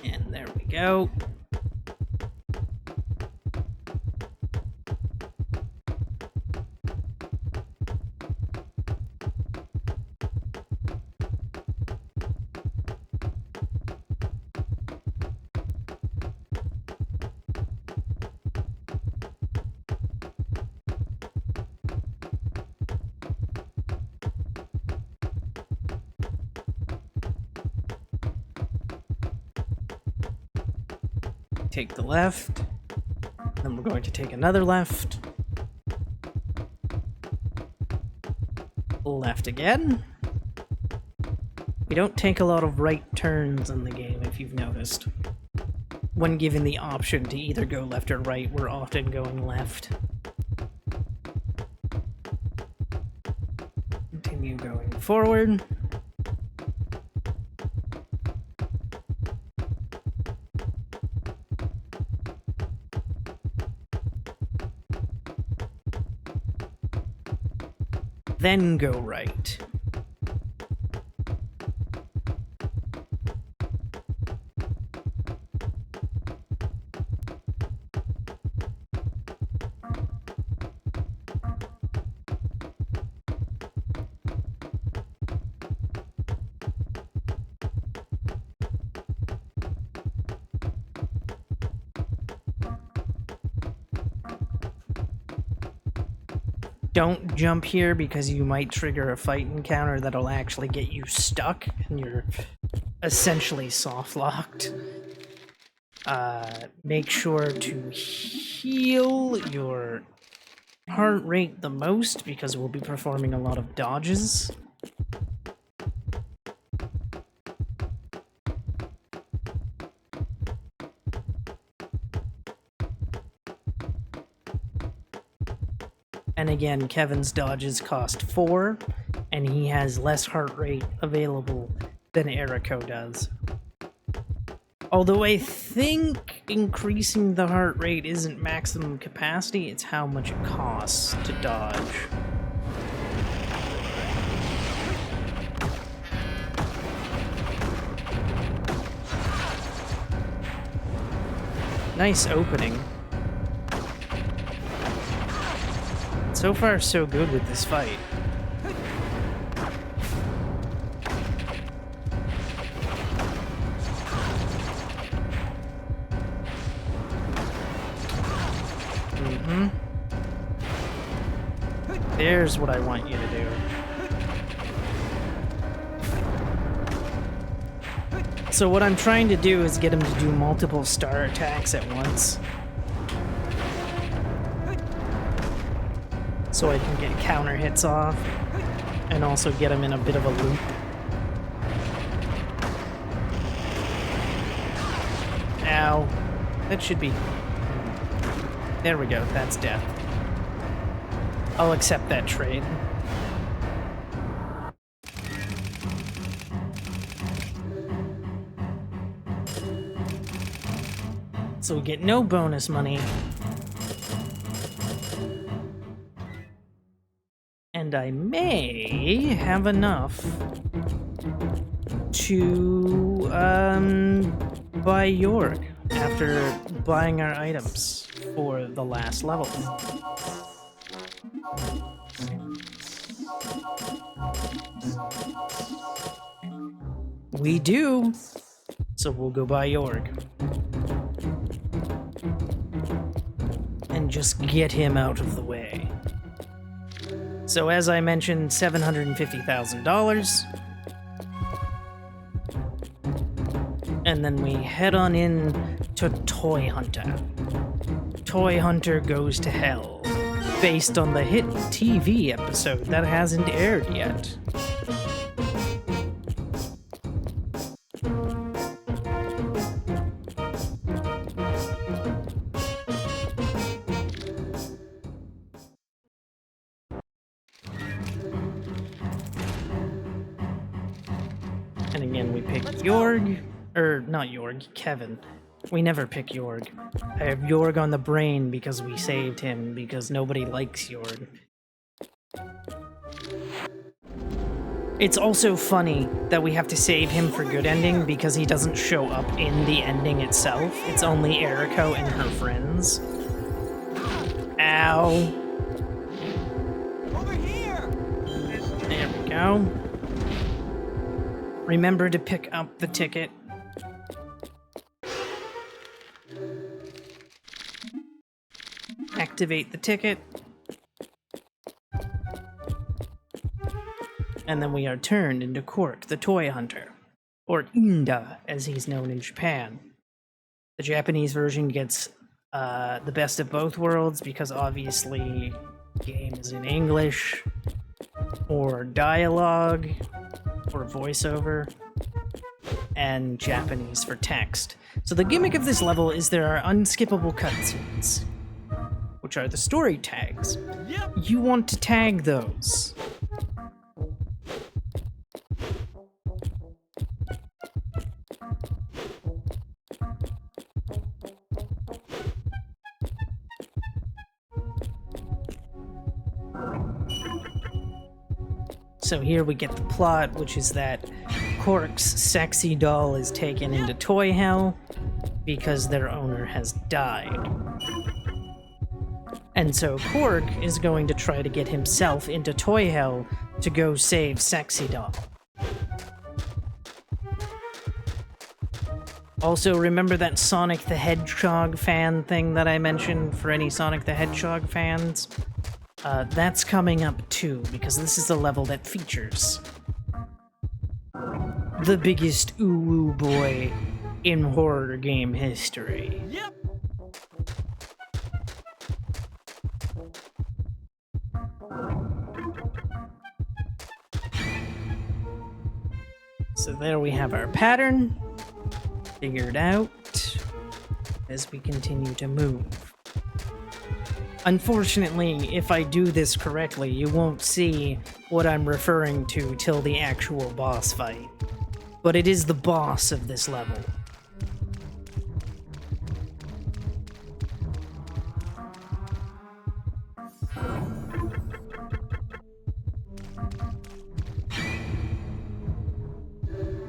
And there we go. Take the left, then we're going to take another left, left again. We don't take a lot of right turns in the game, if you've noticed. When given the option to either go left or right, we're often going left. Continue going forward. then go right. Don't jump here because you might trigger a fight encounter that'll actually get you stuck and you're essentially soft locked. Make sure to heal your heart rate the most because we'll be performing a lot of dodges. And again, Kevin's dodges cost 4, and he has less heart rate available than Eriko does. Although I think increasing the heart rate isn't maximum capacity, it's how much it costs to dodge. Nice opening. So far, so good with this fight. There's what I want you to do. So what I'm trying to do is get him to do multiple star attacks at once. So I can get counter hits off, and also get him in a bit of a loop. Ow. That should be... There we go, that's death. I'll accept that trade. So we get no bonus money. And I may have enough to buy Jorg after buying our items for the last level. We do, so we'll go buy Jorg. And just get him out of the way. So as I mentioned, $750,000. And then we head on in to Toy Hunter. Toy Hunter Goes to Hell, based on the hit TV episode that hasn't aired yet. And again, we pick Jorg, or not Jorg, Kevin. We never pick Jorg. I have Jorg on the brain because we saved him, because nobody likes Jorg. It's also funny that we have to save him for good ending because he doesn't show up in the ending itself. It's only Eriko and her friends. Ow. Over here! There we go. Remember to pick up the ticket. Activate the ticket. And then we are turned into Cork, the Toy Hunter. Or Inda, as he's known in Japan. The Japanese version gets the best of both worlds because obviously the game is in English, or dialogue, or voiceover, and Japanese for text. So the gimmick of this level is there are unskippable cutscenes, which are the story tags. Yep. You want to tag those. So here we get the plot, which is that Cork's sexy doll is taken into toy hell because their owner has died. And so Cork is going to try to get himself into toy hell to go save Sexy Doll. Also, remember that Sonic the Hedgehog fan thing that I mentioned for any Sonic the Hedgehog fans? That's coming up too, because this is a level that features the biggest ooh boy in horror game history. Yep. So there we have our pattern figured out as we continue to move. Unfortunately, if I do this correctly, you won't see what I'm referring to till the actual boss fight. But it is the boss of this level.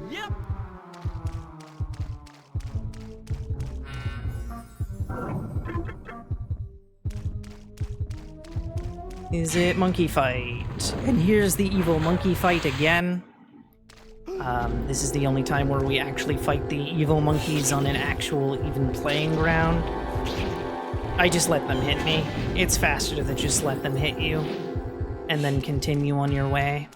Yep. Is it monkey fight? And here's the evil monkey fight again. This is the only time where we actually fight the evil monkeys on an actual even playing ground. I just let them hit me. It's faster to just let them hit you and then continue on your way.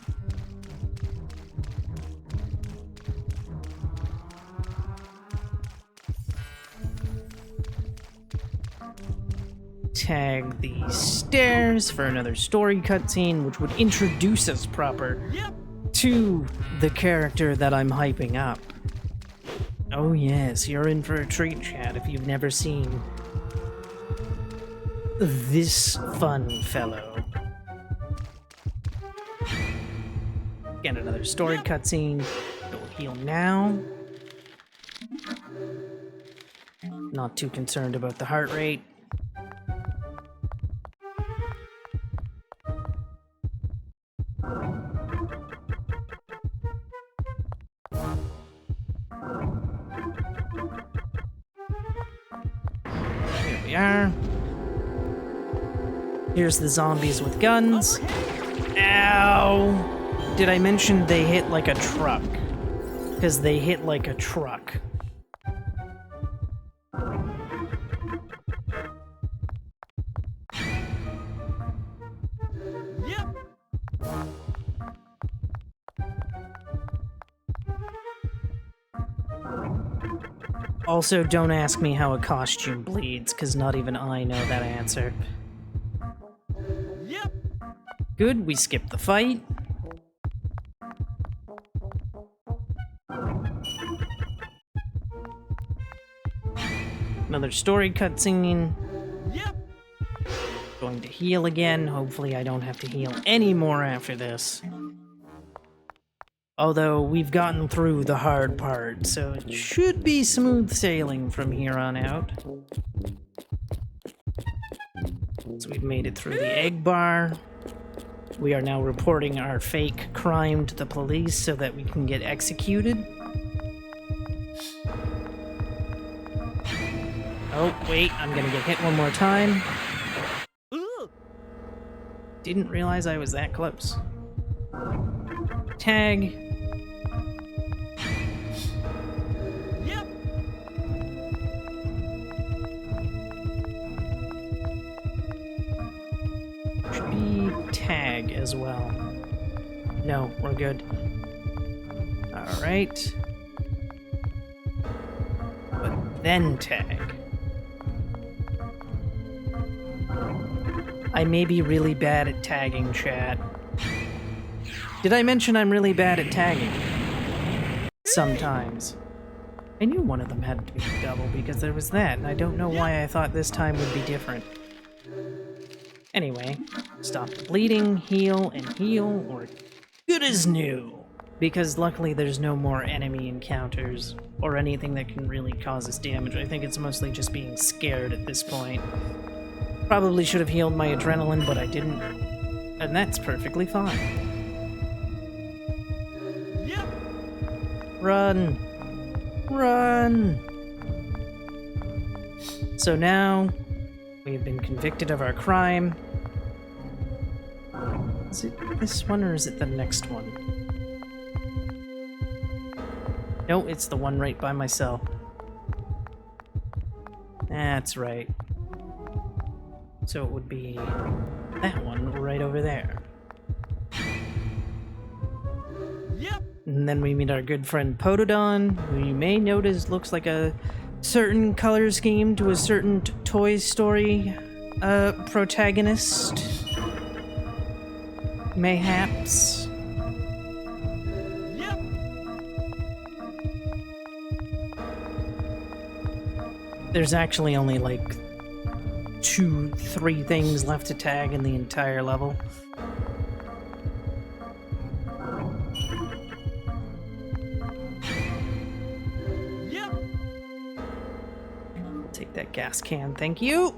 Tag the stairs for another story cutscene, which would introduce us proper to the character that I'm hyping up. Oh yes, you're in for a treat, chat, if you've never seen this fun fellow. Get another story cutscene. Go heal now. Not too concerned about the heart rate. Here we are. Here's the zombies with guns. Ow! Did I mention they hit like a truck? Because they hit like a truck. Yep. Also, don't ask me how a costume bleeds, because not even I know that answer. Yep. Good, we skipped the fight. Another story cutscene. Yep. Going to heal again. Hopefully I don't have to heal anymore after this. Although we've gotten through the hard part, so it should be smooth sailing from here on out. So we've made it through the egg bar. We are now reporting our fake crime to the police so that we can get executed. Oh, wait, I'm gonna get hit one more time. Ooh. Didn't realize I was that close. Tag. Yep. Should be tag as well. No, we're good. Alright. But then tag. I may be really bad at tagging, chat. Did I mention I'm really bad at tagging? Sometimes. I knew one of them had to be double because there was that, and I don't know why I thought this time would be different. Anyway, stop the bleeding, heal, and heal, or good as new. Because luckily there's no more enemy encounters, or anything that can really cause us damage. I think it's mostly just being scared at this point. Probably should have healed my adrenaline, but I didn't. And that's perfectly fine. Run! Run! So now, we have been convicted of our crime. Is it this one or is it the next one? No, it's the one right by myself. That's right. So it would be that one right over there. Yep. And then we meet our good friend Potodon, who you may notice looks like a certain color scheme to a certain Toy Story protagonist. Mayhaps. Yep. There's actually only like 2-3 things left to tag in the entire level. Yep. Take that gas can, thank you.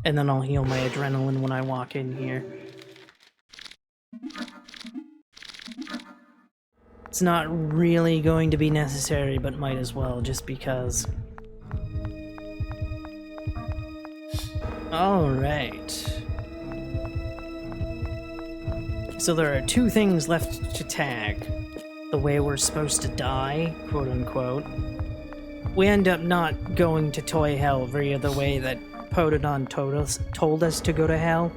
And then I'll heal my adrenaline when I walk in here. It's not really going to be necessary, but might as well, just because. Alright. So there are 2 things left to tag. The way we're supposed to die, quote unquote. We end up not going to Toy Hell via the way that Potodon told us to go to hell.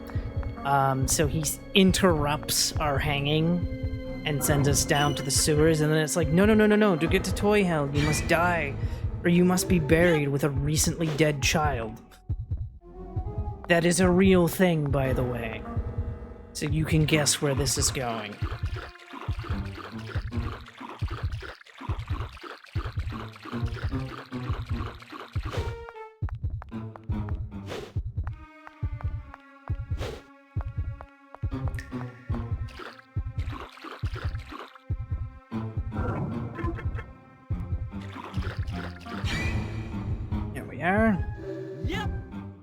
So he interrupts our hanging and sends us down to the sewers, and then it's like, no, to get to Toy Hell, you must die, or you must be buried with a recently dead child. That is a real thing, by the way. So you can guess where this is going. There we are. Yep.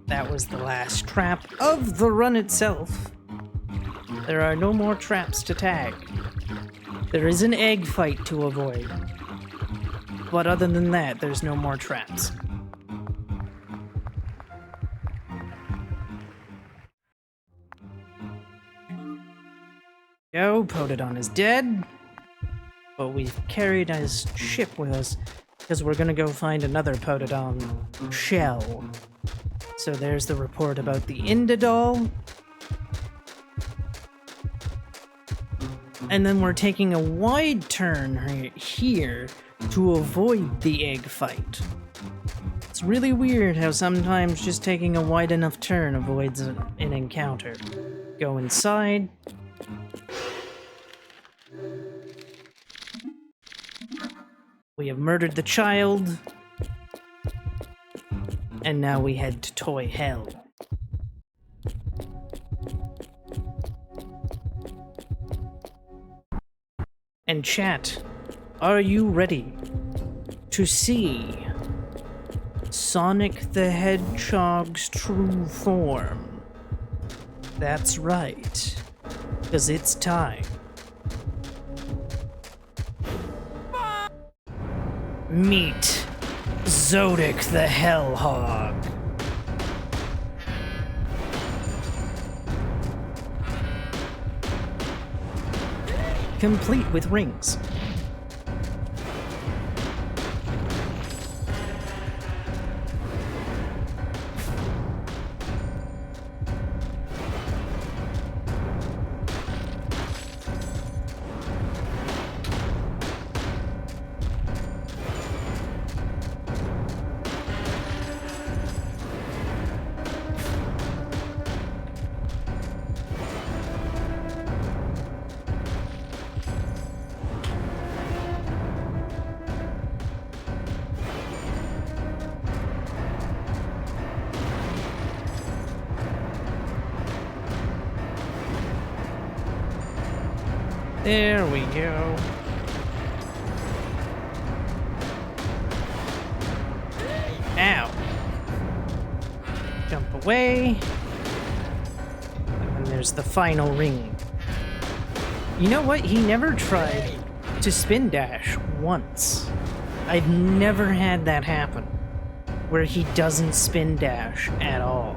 That was the last trap of the run itself. There are no more traps to tag. There is an egg fight to avoid. But other than that, there's no more traps. Go, Potodon is dead. But we've carried his ship with us because we're gonna go find another Potodon shell. So there's the report about the Indodol. And then we're taking a wide turn here to avoid the egg fight. It's really weird how sometimes just taking a wide enough turn avoids an encounter. Go inside. We have murdered the child. And now we head to Toy Hell. And chat, are you ready to see Sonic the Hedgehog's true form? That's right, because it's time. Meet Zodic the Hellhog. Complete with rings. There we go. Ow. way. And then there's the final ring. You know what? He never tried to spin dash once. I've never had that happen, where he doesn't spin dash at all.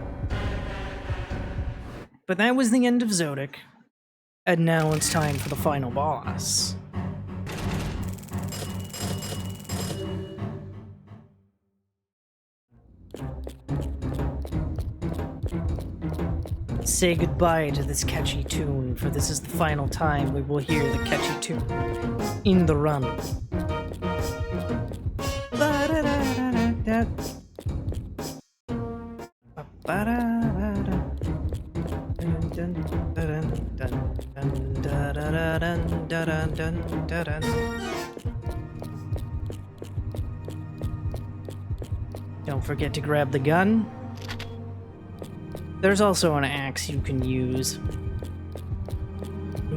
But that was the end of Zodic, and now it's time for the final boss. Say goodbye to this catchy tune, for this is the final time we will hear the catchy tune in the run. Don't forget to grab the gun. There's also an axe you can use.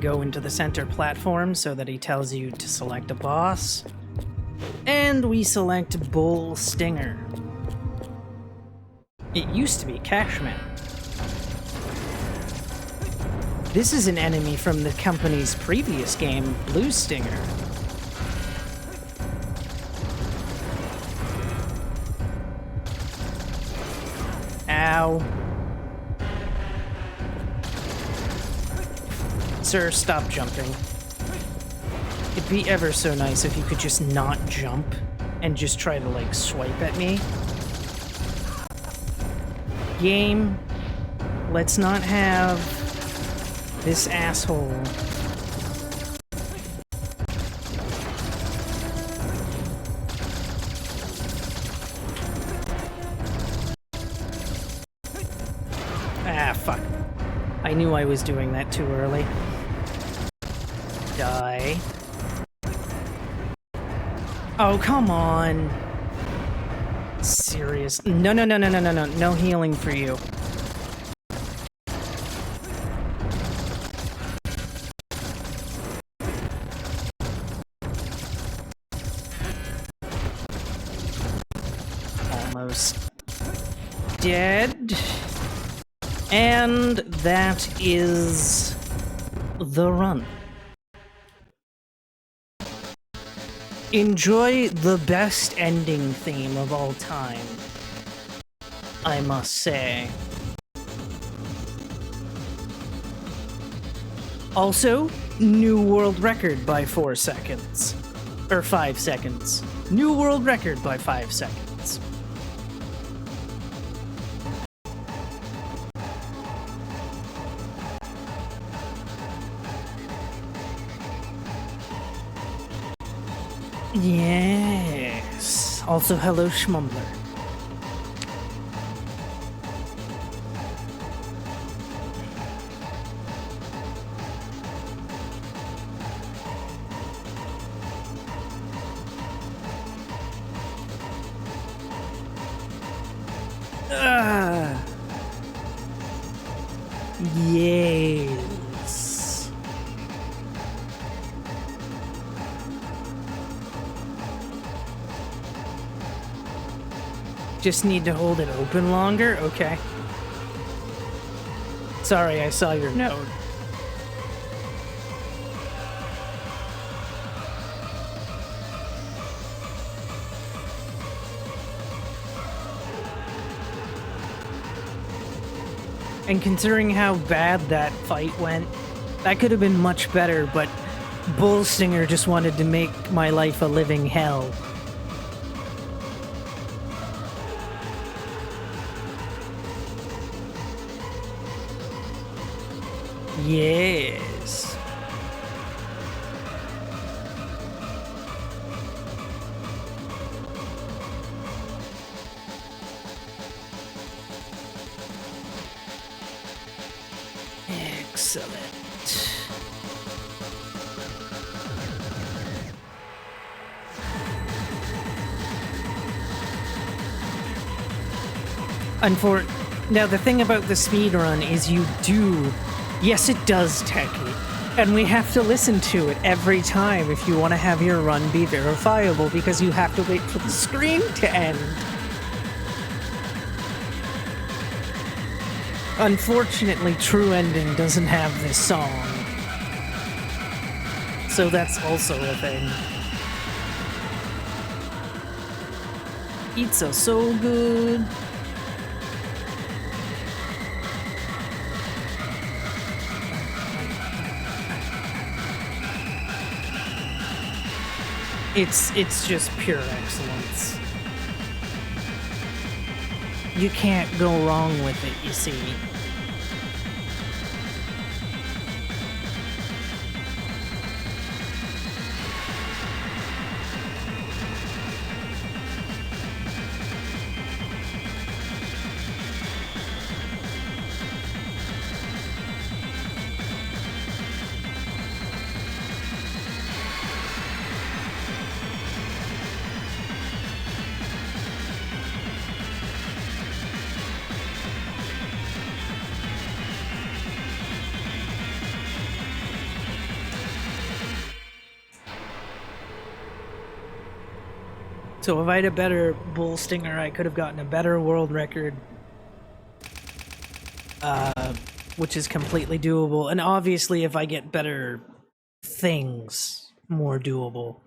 Go into the center platform so that he tells you to select a boss. And we select Bull Stinger. It used to be Cashman. This is an enemy from the company's previous game, Blue Stinger. Ow. Sir, stop jumping. It'd be ever so nice if you could just not jump and just try to, like, swipe at me. Game, let's not have this asshole fuck. I knew I was doing that too early. Die. Oh, come on. Serious. No, no, no, no, no, no, no. No healing for you. Almost dead. And that is the run. Enjoy the best ending theme of all time, I must say. Also, new world record by 4 seconds. Or 5 seconds. New world record by 5 seconds. Yes. Also, hello, Schmumbler. Yes. Just need to hold it open longer? Okay. Sorry, I saw your note. And considering how bad that fight went, that could have been much better, but Bull Stinger just wanted to make my life a living hell. Yes. Excellent. Now the thing about the speedrun is you do... Yes, it does, Techie. And we have to listen to it every time if you want to have your run be verifiable, because you have to wait for the screen to end. Unfortunately, True Ending doesn't have this song. So that's also a thing. Pizza so good. It's just pure excellence. You can't go wrong with it, you see. So if I had a better bull stinger, I could have gotten a better world record, which is completely doable. And obviously, if I get better things, more doable.